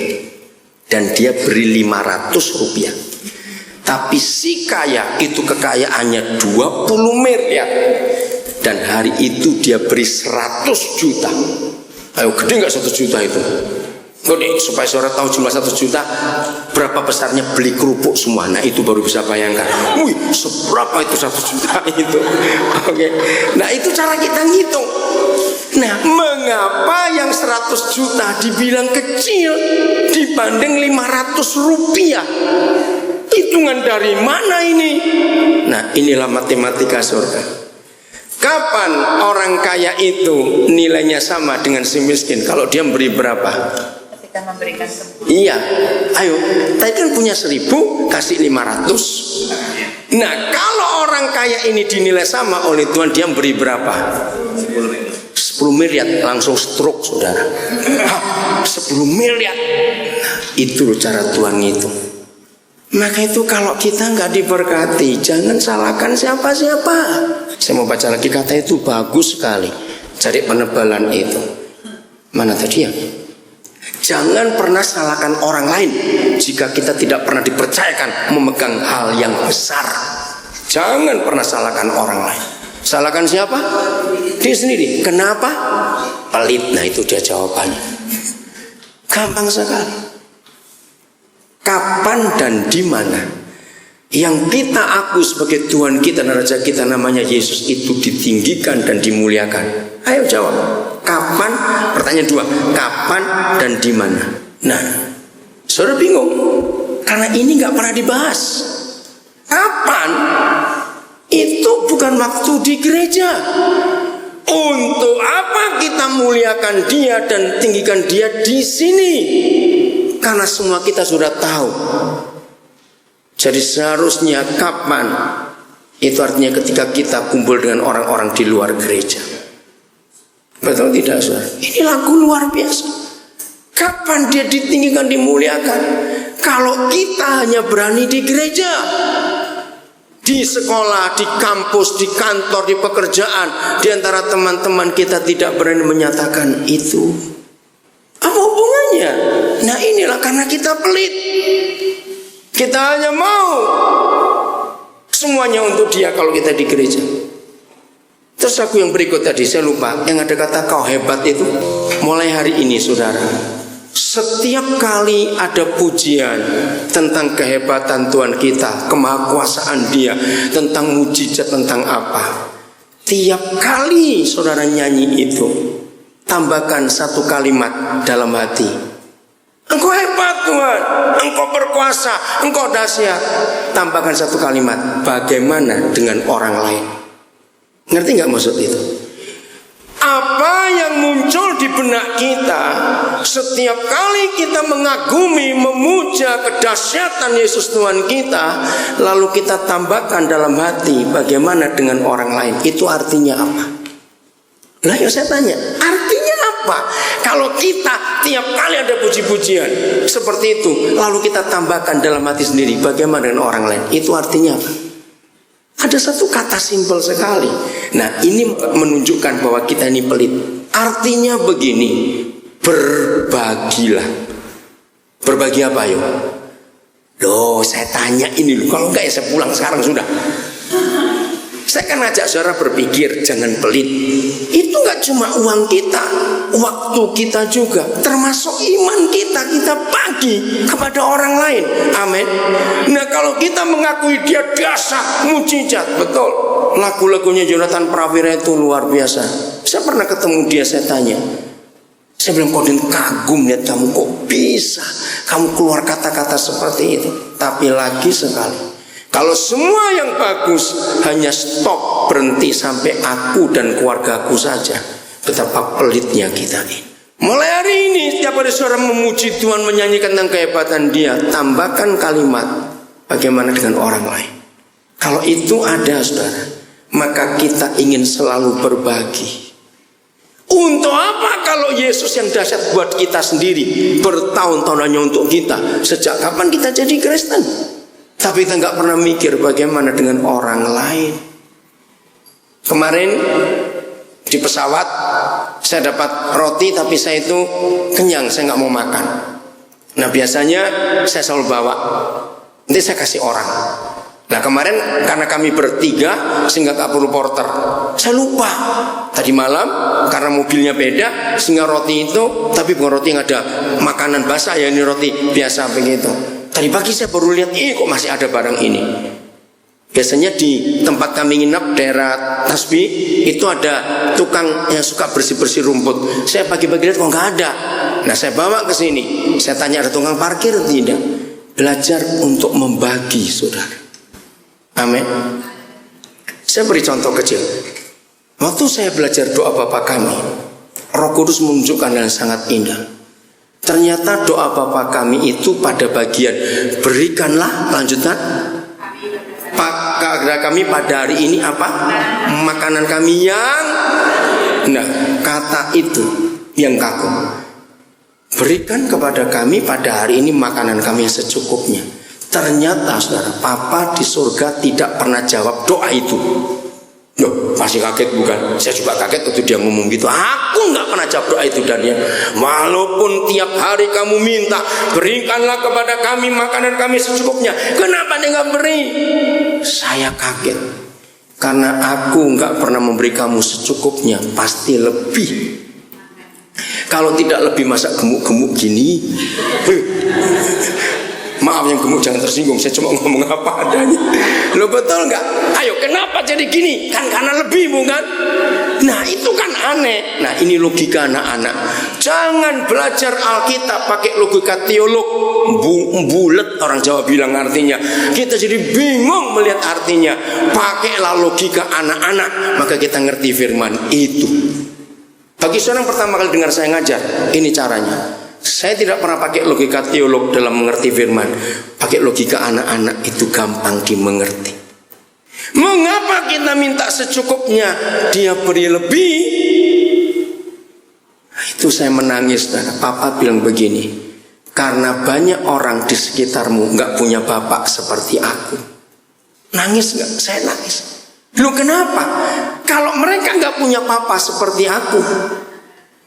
dan dia beri 500 rupiah, tapi si kaya itu kekayaannya 20 miliar dan hari itu dia beri 100 juta. Ayo, gede gak 1 juta itu? Gede, supaya saudara tahu jumlah 1 juta, berapa besarnya beli kerupuk semua. Nah itu baru bisa bayangkan. Wih, seberapa itu 1 juta itu? Oke. Nah itu cara kita ngitung. Nah, mengapa yang 100 juta dibilang kecil dibanding 500 rupiah? Hitungan dari mana ini? Nah, inilah matematika surga. Kapan orang kaya itu nilainya sama dengan si miskin? Kalau dia memberi berapa? Ketika memberikan 10. Iya, ayo, tadi kan punya 1.000, kasih 500. Nah, kalau orang kaya ini dinilai sama oleh Tuhan, dia memberi berapa? 10 miliar, langsung stroke saudara. 10 miliar. Nah, itu loh cara Tuhan itu. Maka itu kalau kita nggak diberkati, jangan salahkan siapa-siapa. Saya mau baca lagi kata itu bagus sekali. Cari penebalan itu. Mana tadi ya? Jangan pernah salahkan orang lain jika kita tidak pernah dipercayakan memegang hal yang besar. Jangan pernah salahkan orang lain. Salahkan siapa? Dia sendiri. Kenapa? Pelit. Nah, itu dia jawabannya. Gampang sekali. Kapan dan di mana yang kita aku sebagai Tuhan kita dan Raja kita namanya Yesus itu ditinggikan dan dimuliakan? Ayo jawab. Kapan? Pertanyaan 2. Kapan dan di mana? Nah, saudara bingung karena ini nggak pernah dibahas. Kapan? Itu bukan waktu di gereja. Untuk apa kita muliakan Dia dan tinggikan Dia di sini? Karena semua kita sudah tahu. Jadi seharusnya kapan? Itu artinya ketika kita kumpul dengan orang-orang di luar gereja. Betul tidak, saudara? Ini lagu luar biasa. Kapan dia ditinggikan, dimuliakan? Kalau kita hanya berani di gereja, di sekolah, di kampus, di kantor, di pekerjaan, di antara teman-teman kita tidak berani menyatakan itu. Apa hubungannya? Nah, inilah karena kita pelit. Kita hanya mau semuanya untuk Dia kalau kita di gereja. Terus aku yang berikut tadi saya lupa, yang ada kata kau hebat itu. Mulai hari ini saudara, setiap kali ada pujian tentang kehebatan Tuhan kita, kemahakuasaan Dia, tentang mujizat, tentang apa, tiap kali saudara nyanyi itu, tambahkan satu kalimat dalam hati. Engkau hebat Tuhan, Engkau berkuasa, Engkau dahsyat. Tambahkan satu kalimat, bagaimana dengan orang lain? Ngerti gak maksud itu? Apa yang muncul di benak kita setiap kali kita mengagumi, memuja kedahsyatan Yesus Tuhan kita, lalu kita tambahkan dalam hati, bagaimana dengan orang lain? Itu artinya apa? Lah ya saya tanya, artinya apa? Kalau kita tiap kali ada puji-pujian seperti itu, lalu kita tambahkan dalam hati sendiri, bagaimana dengan orang lain? Itu artinya apa? Ada satu kata simpel sekali. Nah, ini menunjukkan bahwa kita ini pelit. Artinya begini, berbagilah. Berbagi apa yuk? Loh, saya tanya ini loh. Kalau enggak ya saya pulang sekarang sudah. Saya kan ngajak saudara berpikir, jangan pelit. Itu enggak cuma uang kita, waktu kita juga, termasuk iman kita bagi kepada orang lain. Amin. Nah, kalau kita mengakui Dia dahsyat, mujizat, betul. Lagu-lagunya Jonathan Prawira itu luar biasa. Saya pernah ketemu dia, saya tanya. Saya bilang, Kodin kagum lihat kamu, kok bisa kamu keluar kata-kata seperti itu. Tapi lagi sekali, kalau semua yang bagus hanya stop, berhenti sampai aku dan keluargaku saja, betapa pelitnya kita ini. Mulai hari ini setiap ada suara memuji Tuhan, menyanyikan tentang kehebatan Dia, tambahkan kalimat bagaimana dengan orang lain. Kalau itu ada saudara, maka kita ingin selalu berbagi. Untuk apa kalau Yesus yang dahsyat buat kita sendiri, bertahun-tahun hanya untuk kita? Sejak kapan kita jadi Kristen? Tapi kita nggak pernah mikir bagaimana dengan orang lain. Kemarin di pesawat saya dapat roti, tapi saya itu kenyang, saya nggak mau makan. Nah, biasanya saya selalu bawa, nanti saya kasih orang. Nah, kemarin karena kami bertiga sehingga gak perlu porter, saya lupa. Tadi malam karena mobilnya beda, sehingga roti itu, tapi bukan roti yang ada makanan basah ya, ini roti biasa begitu. Tadi pagi saya baru lihat, kok masih ada barang ini. Biasanya di tempat kami nginap daerah Tasbih itu ada tukang yang suka bersih-bersih rumput. Saya pagi-pagi lihat kok nggak ada. Nah, saya bawa ke sini. Saya tanya, ada tukang parkir atau tidak? Belajar untuk membagi, saudara. Amin. Saya beri contoh kecil. Waktu saya belajar doa Bapa Kami, Roh Kudus menunjukkan yang sangat indah. Ternyata doa Bapa Kami itu pada bagian berikanlah, lanjutkan, kepada kami pada hari ini apa? Makanan kami yang, nah, kata itu yang kaku. Berikan kepada kami pada hari ini makanan kami yang secukupnya. Ternyata saudara, Papa di surga tidak pernah jawab doa itu. Loh, masih kaget bukan? Saya juga kaget waktu dia ngomong gitu. Aku nggak pernah jawab doa itu, Daniel. Walaupun tiap hari kamu minta, berikanlah kepada kami makanan kami secukupnya. Kenapa dia nggak beri? Saya kaget karena aku nggak pernah memberi kamu secukupnya, pasti lebih. Kalau tidak lebih, masa gemuk-gemuk gini? Maaf yang gemuk jangan tersinggung, saya cuma ngomong apa adanya. Lo betul nggak? Ayo, kenapa jadi gini? Kan karena lebih, bukan? Nah, itu kan aneh. Nah, ini logika anak-anak. Jangan belajar Alkitab pakai logika teolog bulet, orang Jawa bilang artinya. Kita jadi bingung melihat artinya. Pakailah logika anak-anak, maka kita ngerti firman itu. Bagi seorang pertama kali dengar saya ngajar, ini caranya. Saya tidak pernah pakai logika teolog dalam mengerti firman. Pakai logika anak-anak itu gampang dimengerti. Mengapa kita minta secukupnya, dia beri lebih? Itu saya menangis. Papa bilang begini, karena banyak orang di sekitarmu gak punya bapak seperti aku. Nangis gak? Saya nangis. Loh, kenapa? Kalau mereka gak punya papa seperti aku,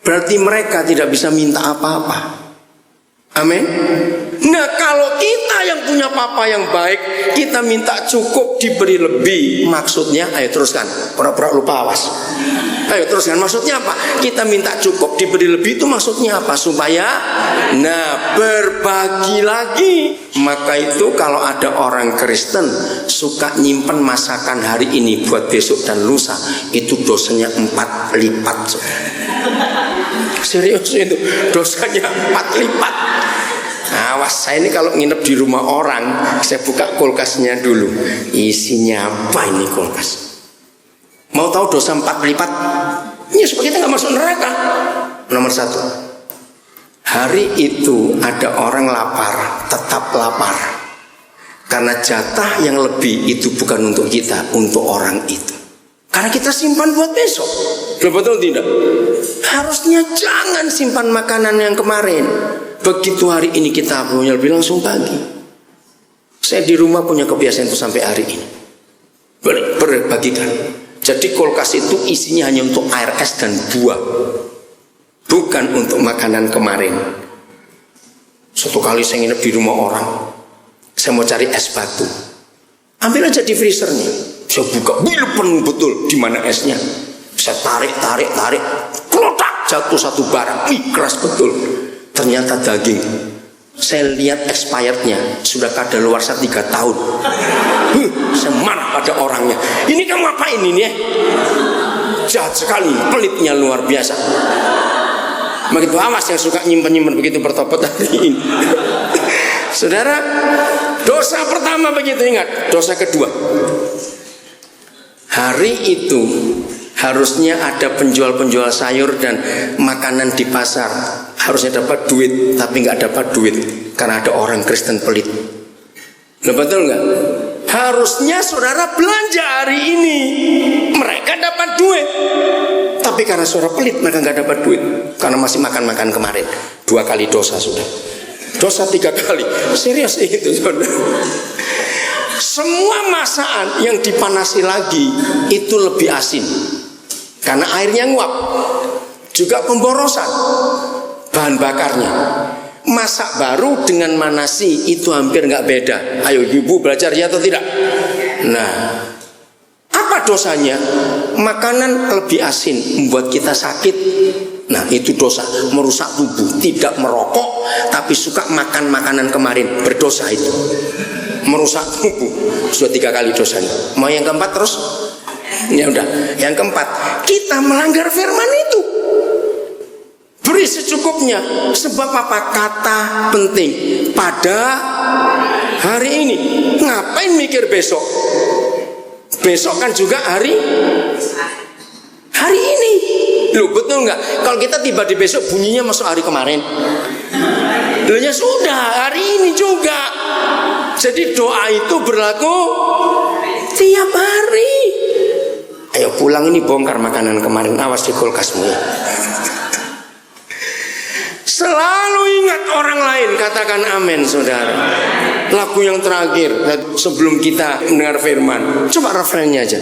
berarti mereka tidak bisa minta apa-apa. Amin. Nah, kalau kita yang punya papa yang baik, kita minta cukup diberi lebih. Maksudnya, ayo teruskan. Pura-pura lupa, awas. Ayo teruskan. Maksudnya apa? Kita minta cukup diberi lebih itu maksudnya apa? Supaya, nah, berbagi lagi. Maka itu kalau ada orang Kristen suka nyimpen masakan hari ini buat besok dan lusa, itu dosanya 4 lipat. Serius itu, dosanya 4 lipat. Awas, saya ini kalau nginep di rumah orang, saya buka kulkasnya dulu. Isinya apa ini kulkas? Mau tahu dosa 4 lipat? Ya supaya kita gak masuk neraka. Nomor 1, hari itu ada orang lapar, tetap lapar. Karena jatah yang lebih itu bukan untuk kita, untuk orang itu. Karena kita simpan buat besok. Betul tidak? Harusnya jangan simpan makanan yang kemarin. Begitu hari ini kita punya lebih, langsung bagi. Saya di rumah punya kebiasaan itu sampai hari ini. Berbagikan. Jadi kulkas itu isinya hanya untuk air es dan buah, bukan untuk makanan kemarin. Suatu kali saya nginep di rumah orang, saya mau cari es batu, ambil aja di freezernya. Saya buka, penuh betul. Di mana esnya? Saya tarik, kelotak, jatuh satu barang. Keras betul. Ternyata daging. Saya lihat expirednya sudah kadaluarsa 3 tahun. Saya marah pada orangnya. Ini kamu apain ini ya? Jahat sekali, pelitnya luar biasa. Begitu, awas yang suka nyimpen begitu bertobat hari ini. Saudara, dosa pertama begitu, ingat. Dosa kedua, hari itu harusnya ada penjual-penjual sayur dan makanan di pasar. Harusnya dapat duit, tapi nggak dapat duit karena ada orang Kristen pelit. Betul nggak? Harusnya saudara belanja hari ini, mereka dapat duit, tapi karena saudara pelit mereka nggak dapat duit karena masih makan kemarin. 2 kali dosa sudah. Dosa 3 kali. Serius itu saudara. Semua masakan yang dipanasi lagi itu lebih asin karena airnya nguap. Juga pemborosan bahan bakarnya. Masak baru dengan manasi itu hampir nggak beda. Ayo ibu belajar ya atau tidak? Nah, apa dosanya? Makanan lebih asin membuat kita sakit. Nah, itu dosa, merusak tubuh. Tidak merokok tapi suka makan makanan kemarin, berdosa itu. Merusak tubuh. Sudah 3 kali dosanya. Mau yang keempat terus? Ya udah. Yang keempat, kita melanggar firman itu. Beri beri secukupnya. Sebab apa? Kata penting. Pada hari ini. Ngapain mikir besok? Besok kan juga hari ini. Loh, betul nggak? Kalau kita tiba di besok bunyinya masuk hari kemarin. Loh, ya sudah, hari ini juga. Jadi doa itu berlaku tiap hari. Ayo pulang, ini bongkar makanan kemarin, awas di kulkasmu ya. Selalu ingat orang lain, katakan amin saudara. Lagu yang terakhir sebelum kita mendengar firman, coba refrennya aja.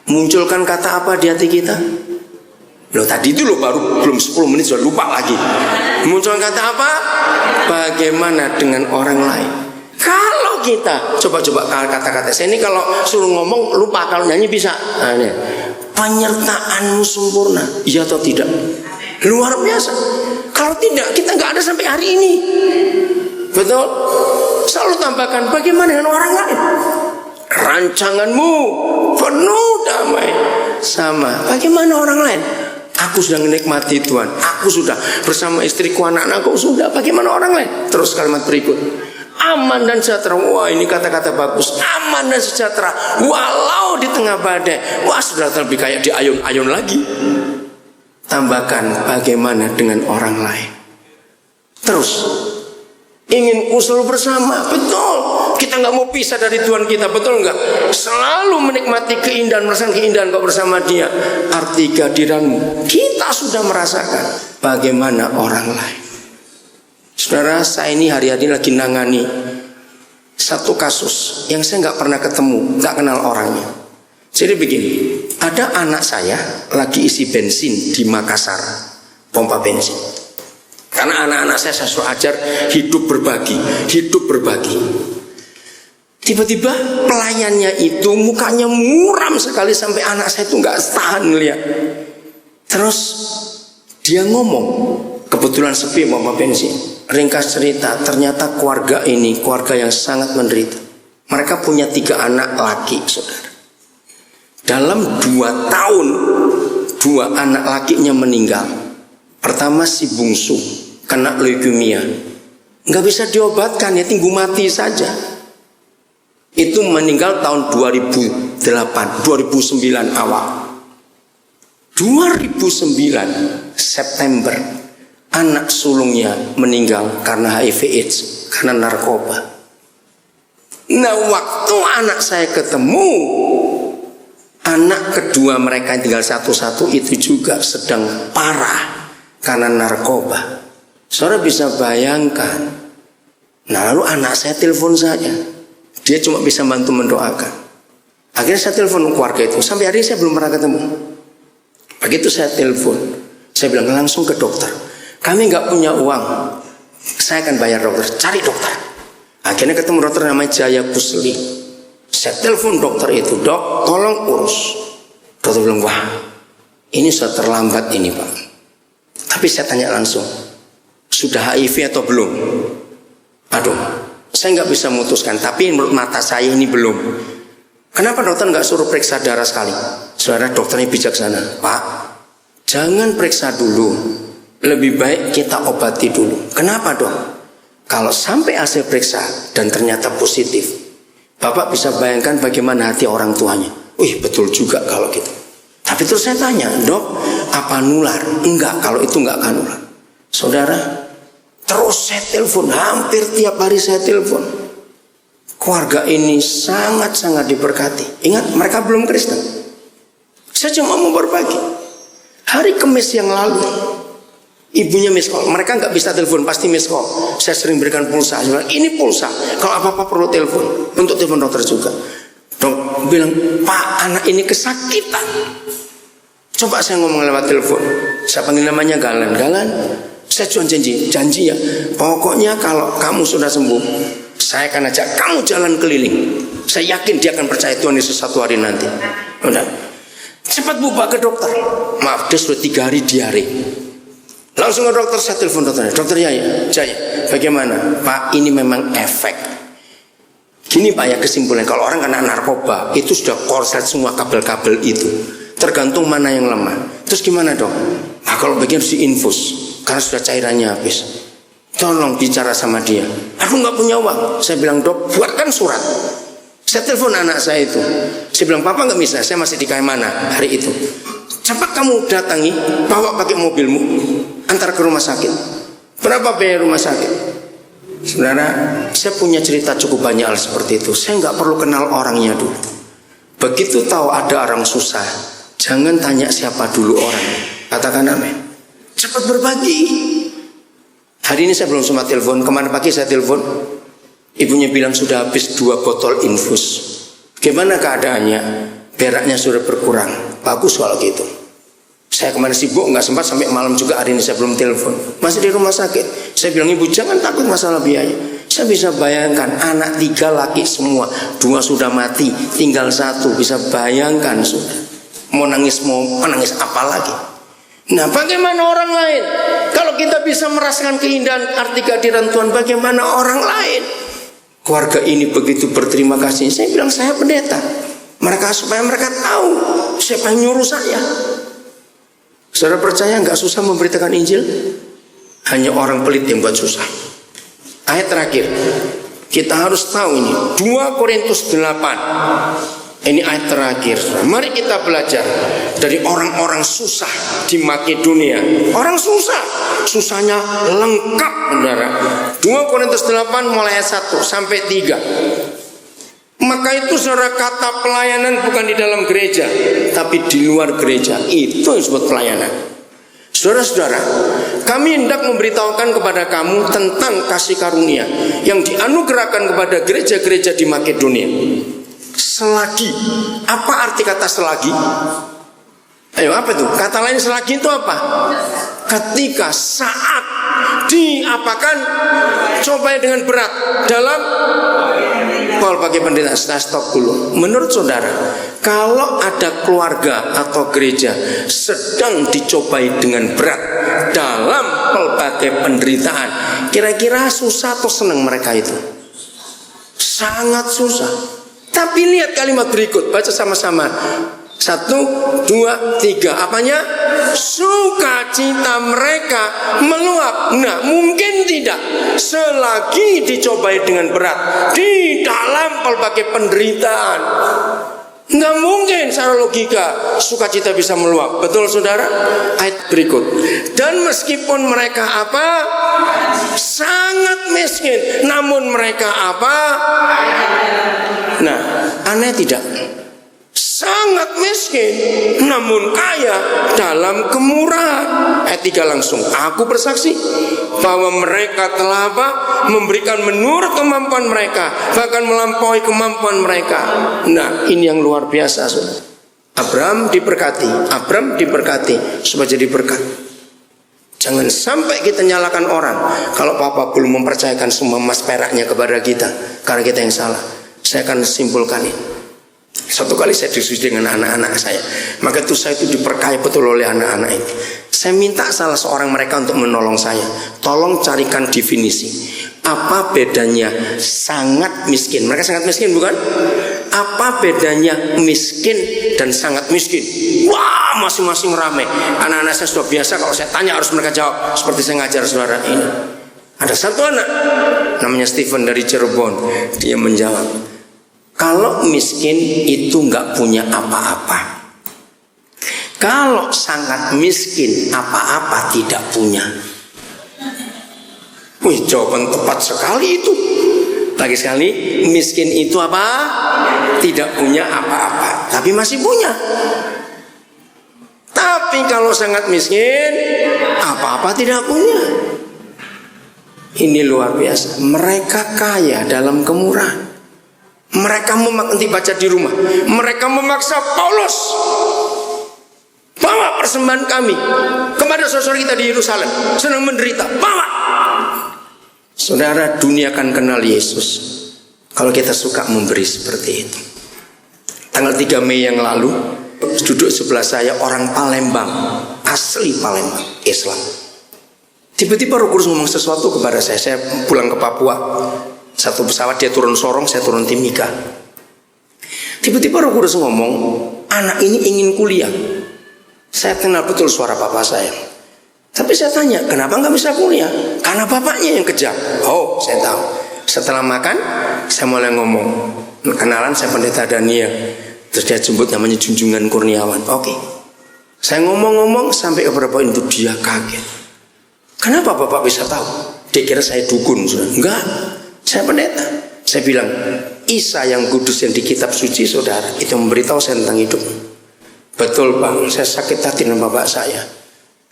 Munculkan kata apa di hati kita? Loh, tadi itu loh baru belum 10 menit sudah lupa lagi. Munculkan kata apa? Bagaimana dengan orang lain? Kalau kita coba kata-kata saya ini kalau suruh ngomong lupa, kalau nyanyi bisa. Nah, ini. Penyertaanmu sempurna, iya atau tidak? Luar biasa. Kalau tidak, kita nggak ada sampai hari ini. Betul? Selalu tambahkan bagaimana dengan orang lain? Rancanganmu penuh damai. Sama. Bagaimana orang lain? Aku sudah menikmati Tuhan. Aku sudah bersama istriku, anak-anakku sudah. Bagaimana orang lain? Terus kalimat berikut. Aman dan sejahtera. Wah, ini kata-kata bagus. Aman dan sejahtera walau di tengah badai. Wah, sudah lebih kayak di ayun-ayun lagi. Tambahkan bagaimana dengan orang lain. Terus ingin usul bersama. Betul. Kita nggak mau pisah dari Tuhan kita. Betul nggak? Selalu menikmati keindahan, merasakan keindahan kau bersama Dia. Arti kehadiranmu kita sudah merasakan. Bagaimana orang lain? Saudara, saya ini hari-hari lagi nangani satu kasus yang saya nggak pernah ketemu, nggak kenal orangnya. Jadi begini, ada anak saya lagi isi bensin di Makassar, pompa bensin. Karena anak-anak saya suruh ajar hidup berbagi. Tiba-tiba pelayannya itu mukanya muram sekali sampai anak saya itu nggak tahan lihat. Terus dia ngomong, kebetulan sepi pompa bensin. Ringkas cerita, ternyata keluarga ini keluarga yang sangat menderita. Mereka punya 3 anak laki, saudara. Dalam 2 tahun 2 anak lakinya meninggal. Pertama si bungsu kena leukemia, nggak bisa diobatkan, ya tunggu mati saja. Itu meninggal tahun 2009 awal. 2009 September anak sulungnya meninggal karena HIV/AIDS, karena narkoba. Nah, waktu anak saya ketemu, anak kedua mereka yang tinggal satu-satu itu juga sedang parah karena narkoba. Saudara bisa bayangkan. Nah, lalu anak saya telepon saya. Dia cuma bisa bantu mendoakan. Akhirnya saya telepon keluarga itu. Sampai hari ini saya belum pernah ketemu. Begitu saya telepon, saya bilang langsung ke dokter. Kami nggak punya uang, saya akan bayar dokter, cari dokter. Akhirnya ketemu dokter namanya Jaya Kusli. Saya telepon dokter itu, dok, tolong urus. Dokter bilang, wah, ini sudah terlambat ini pak. Tapi saya tanya langsung, sudah HIV atau belum? Aduh, saya nggak bisa memutuskan. Tapi menurut mata saya ini belum. Kenapa dokter nggak suruh periksa darah sekali? Saudara, dokternya bijaksana, pak, jangan periksa dulu. Lebih baik kita obati dulu. Kenapa dong? Kalau sampai hasil periksa dan ternyata positif, Bapak bisa bayangkan bagaimana hati orang tuanya. Wih, betul juga kalau gitu. Tapi terus saya tanya, dok, apa nular? Enggak, kalau itu enggak akan nular. Saudara, terus saya telepon, hampir tiap hari saya telepon. Keluarga ini sangat-sangat diberkati. Ingat, mereka belum Kristen. Saya cuma mau berbagi. Hari Kamis yang lalu, ibunya miss call. Mereka nggak bisa telepon, pasti miss call. Saya sering berikan pulsa. Saya bilang, ini pulsa. Kalau apa-apa perlu telepon. Untuk telepon dokter juga. Dok bilang, pak, anak ini kesakitan. Coba saya ngomong lewat telepon. Saya panggil namanya Galan. Galan, saya cuma janji ya. Pokoknya kalau kamu sudah sembuh, saya akan ajak kamu jalan keliling. Saya yakin dia akan percaya Tuhan Yesus satu hari nanti. Udah. Cepat buka ke dokter. Maaf, dia sudah 3 hari diare. Langsung ke dokter, saya telepon dokternya. Dokter Jaya, bagaimana? Pak, ini memang efek. Gini Pak ya kesimpulan, kalau orang kena narkoba itu sudah korslet semua kabel-kabel itu. Tergantung mana yang lemah. Terus gimana dok? Nah kalau bagian harus diinfus. karena sudah cairannya habis. Tolong bicara sama dia. Aku nggak punya uang. Saya bilang, dok, buatkan surat. Saya telepon anak saya itu. Saya bilang, papa nggak bisa, saya masih di Kaimana hari itu. Cepat kamu datangi, bawa pakai mobilmu, antar ke rumah sakit. Berapa biaya rumah sakit? Saudara, saya punya cerita cukup banyak hal seperti itu. Saya nggak perlu kenal orangnya dulu. Begitu tahu ada orang susah, jangan tanya siapa dulu orang. Katakan amin. Cepat berbagi. Hari ini saya belum sempat telepon. Kemarin pagi saya telepon. Ibunya bilang sudah habis 2 botol infus. Gimana keadaannya? Beraknya sudah berkurang. Bagus kalau gitu. Saya kemarin sibuk, nggak sempat sampai malam juga. Hari ini saya belum telepon. Masih di rumah sakit. Saya bilang, ibu jangan takut masalah biaya. Saya bisa bayangkan anak 3 laki semua, 2 sudah mati, tinggal 1. Bisa bayangkan sudah. Mau nangis apa lagi? Nah, bagaimana orang lain? Kalau kita bisa merasakan keindahan arti kehadiran Tuhan, bagaimana orang lain? Keluarga ini begitu berterima kasih. Saya bilang, saya pendeta. Supaya mereka tahu siapa yang nyuruh saya. Saudara percaya nggak susah memberitakan Injil? Hanya orang pelit yang buat susah. Ayat terakhir, kita harus tahu ini 2 Korintus 8. Ini ayat terakhir. Mari kita belajar dari orang-orang susah di Makedonia. Orang susah, susahnya lengkap, saudara. 2 Korintus 8 mulai ayat 1 sampai 3. Maka itu saudara, kata pelayanan bukan di dalam gereja, tapi di luar gereja. Itu yang disebut pelayanan. Saudara-saudara, kami hendak memberitahukan kepada kamu tentang kasih karunia yang dianugerahkan kepada gereja-gereja di Makedonia. Selagi. Apa arti kata selagi? Ayo, apa itu? Kata lain selagi itu apa? Ketika saat diapakan coba dengan berat dalam Paul pakai pendeta. Saya stop dulu. Menurut saudara, kalau ada keluarga atau gereja sedang dicobai dengan berat dalam pelbagai penderitaan, kira-kira susah atau senang mereka itu? Sangat susah. Tapi lihat kalimat berikut, baca sama-sama. 1, 2, 3. Apanya? Sukacita mereka meluap. Nah, mungkin tidak selagi dicobai dengan berat di dalam berbagai penderitaan. Nggak mungkin secara logika sukacita bisa meluap. Betul saudara? Ayat berikut. Dan meskipun mereka apa? Sangat miskin, namun mereka apa? Nah, aneh tidak? Sangat miskin namun kaya dalam kemurahan. Ayat 3 langsung, aku bersaksi bahwa mereka telah apa? Memberikan menurut kemampuan mereka, bahkan melampaui kemampuan mereka. Nah, ini yang luar biasa, saudara. Abram diberkati supaya jadi berkat. Jangan sampai kita nyalakan orang kalau Papa belum mempercayakan semua emas peraknya kepada kita, karena kita yang salah. Saya akan simpulkan ini. Satu kali saya diskusi dengan anak-anak saya, maka itu saya itu diperkaya betul oleh anak-anak ini. Saya minta salah seorang mereka untuk menolong saya. Tolong carikan definisi. Apa bedanya sangat miskin? Mereka sangat miskin bukan? Apa bedanya miskin dan sangat miskin? Wah, masing-masing ramai. Anak-anak saya sudah biasa kalau saya tanya harus mereka jawab. Seperti saya ngajar saudara ini. Ada satu anak namanya Stephen dari Cirebon. Dia menjawab, kalau miskin itu nggak punya apa-apa. Kalau sangat miskin, apa-apa tidak punya. Wih, jawaban tepat sekali itu. Lagi sekali, miskin itu apa? Tidak punya apa-apa, tapi masih punya. Tapi kalau sangat miskin, apa-apa tidak punya. Ini luar biasa. Mereka kaya dalam kemurahan. Mereka nanti baca di rumah. Mereka memaksa Paulus, bawa persembahan kami kepada saudara kita di Yerusalem sedang menderita, bawa. Saudara, dunia akan kenal Yesus kalau kita suka memberi seperti itu. Tanggal 3 Mei yang lalu, duduk sebelah saya orang Palembang, asli Palembang, Islam. Tiba-tiba Roh Kudus ngomong sesuatu kepada saya. Saya pulang ke Papua, satu pesawat, dia turun Sorong, saya turun Timika. Tiba-tiba Roh Kudus ngomong, anak ini ingin kuliah. Saya kenal betul suara papa saya. Tapi saya tanya, kenapa nggak bisa kuliah? Karena bapaknya yang kejam. Oh, saya tahu. Setelah makan, saya mulai ngomong. Kenalan, saya pendeta Daniel. Terus dia jemput namanya Junjungan Kurniawan. Oke. Saya ngomong-ngomong sampai ke beberapa poin itu dia kaget. Kenapa bapak bisa tahu? Dia kira saya dukun. Enggak, saya pendeta. Saya bilang, Isa yang kudus yang di kitab suci saudara, itu memberitahu saya tentang hidup. Betul Pak, saya sakit hati dengan bapak saya.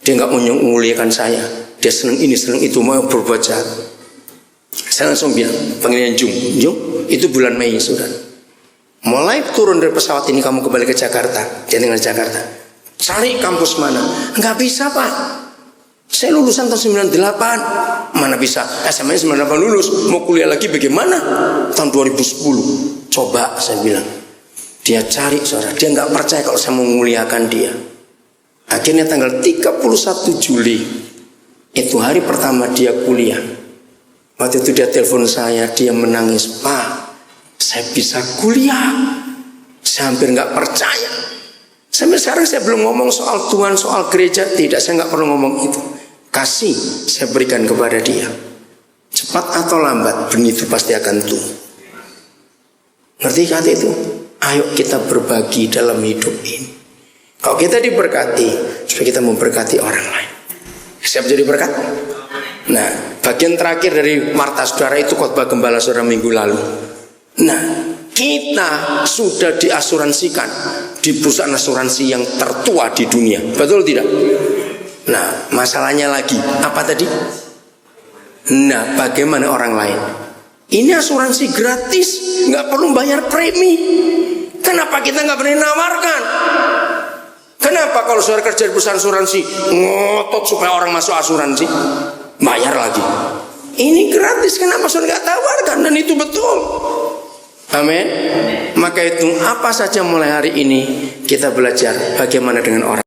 Dia nggak mau memuliakan saya. Dia senang ini, senang itu, mau berbuat jahat. Saya langsung bilang, panggilnya Jung, itu bulan Mei saudara. Mulai turun dari pesawat ini kamu kembali ke Jakarta. Dia tinggal di Jakarta. Cari kampus mana? Nggak bisa Pak. Saya lulusan tahun 98. Mana bisa? SMA 98 lulus. Mau kuliah lagi bagaimana? Tahun 2010. Coba saya bilang. Dia cari saudara. Dia nggak percaya kalau saya mau memuliakan dia. Akhirnya tanggal 31 Juli. Itu hari pertama dia kuliah. Waktu itu dia telepon saya. Dia menangis. Pak, saya bisa kuliah. Saya hampir nggak percaya. Sampai sekarang saya belum ngomong soal Tuhan, soal gereja. Tidak, saya nggak perlu ngomong itu. Kasih saya berikan kepada dia. Cepat atau lambat benih itu pasti akan tumbuh. Ngerti kata itu? Ayo kita berbagi dalam hidup ini. Kalau kita diberkati, supaya kita memberkati orang lain. Siap jadi berkat? Nah, bagian terakhir dari Marta saudara itu khotbah gembala saudara minggu lalu. Nah, kita sudah diasuransikan di perusahaan asuransi yang tertua di dunia. Betul tidak? Nah, masalahnya lagi apa tadi? Nah, bagaimana orang lain? Ini asuransi gratis, nggak perlu bayar premi. Kenapa kita nggak berani nawarkan? Kenapa kalau saudara kerja di perusahaan asuransi ngotot supaya orang masuk asuransi, bayar lagi? Ini gratis, kenapa saudara nggak tawarkan? Dan itu betul. Amin. Maka itu apa saja mulai hari ini kita belajar bagaimana dengan orang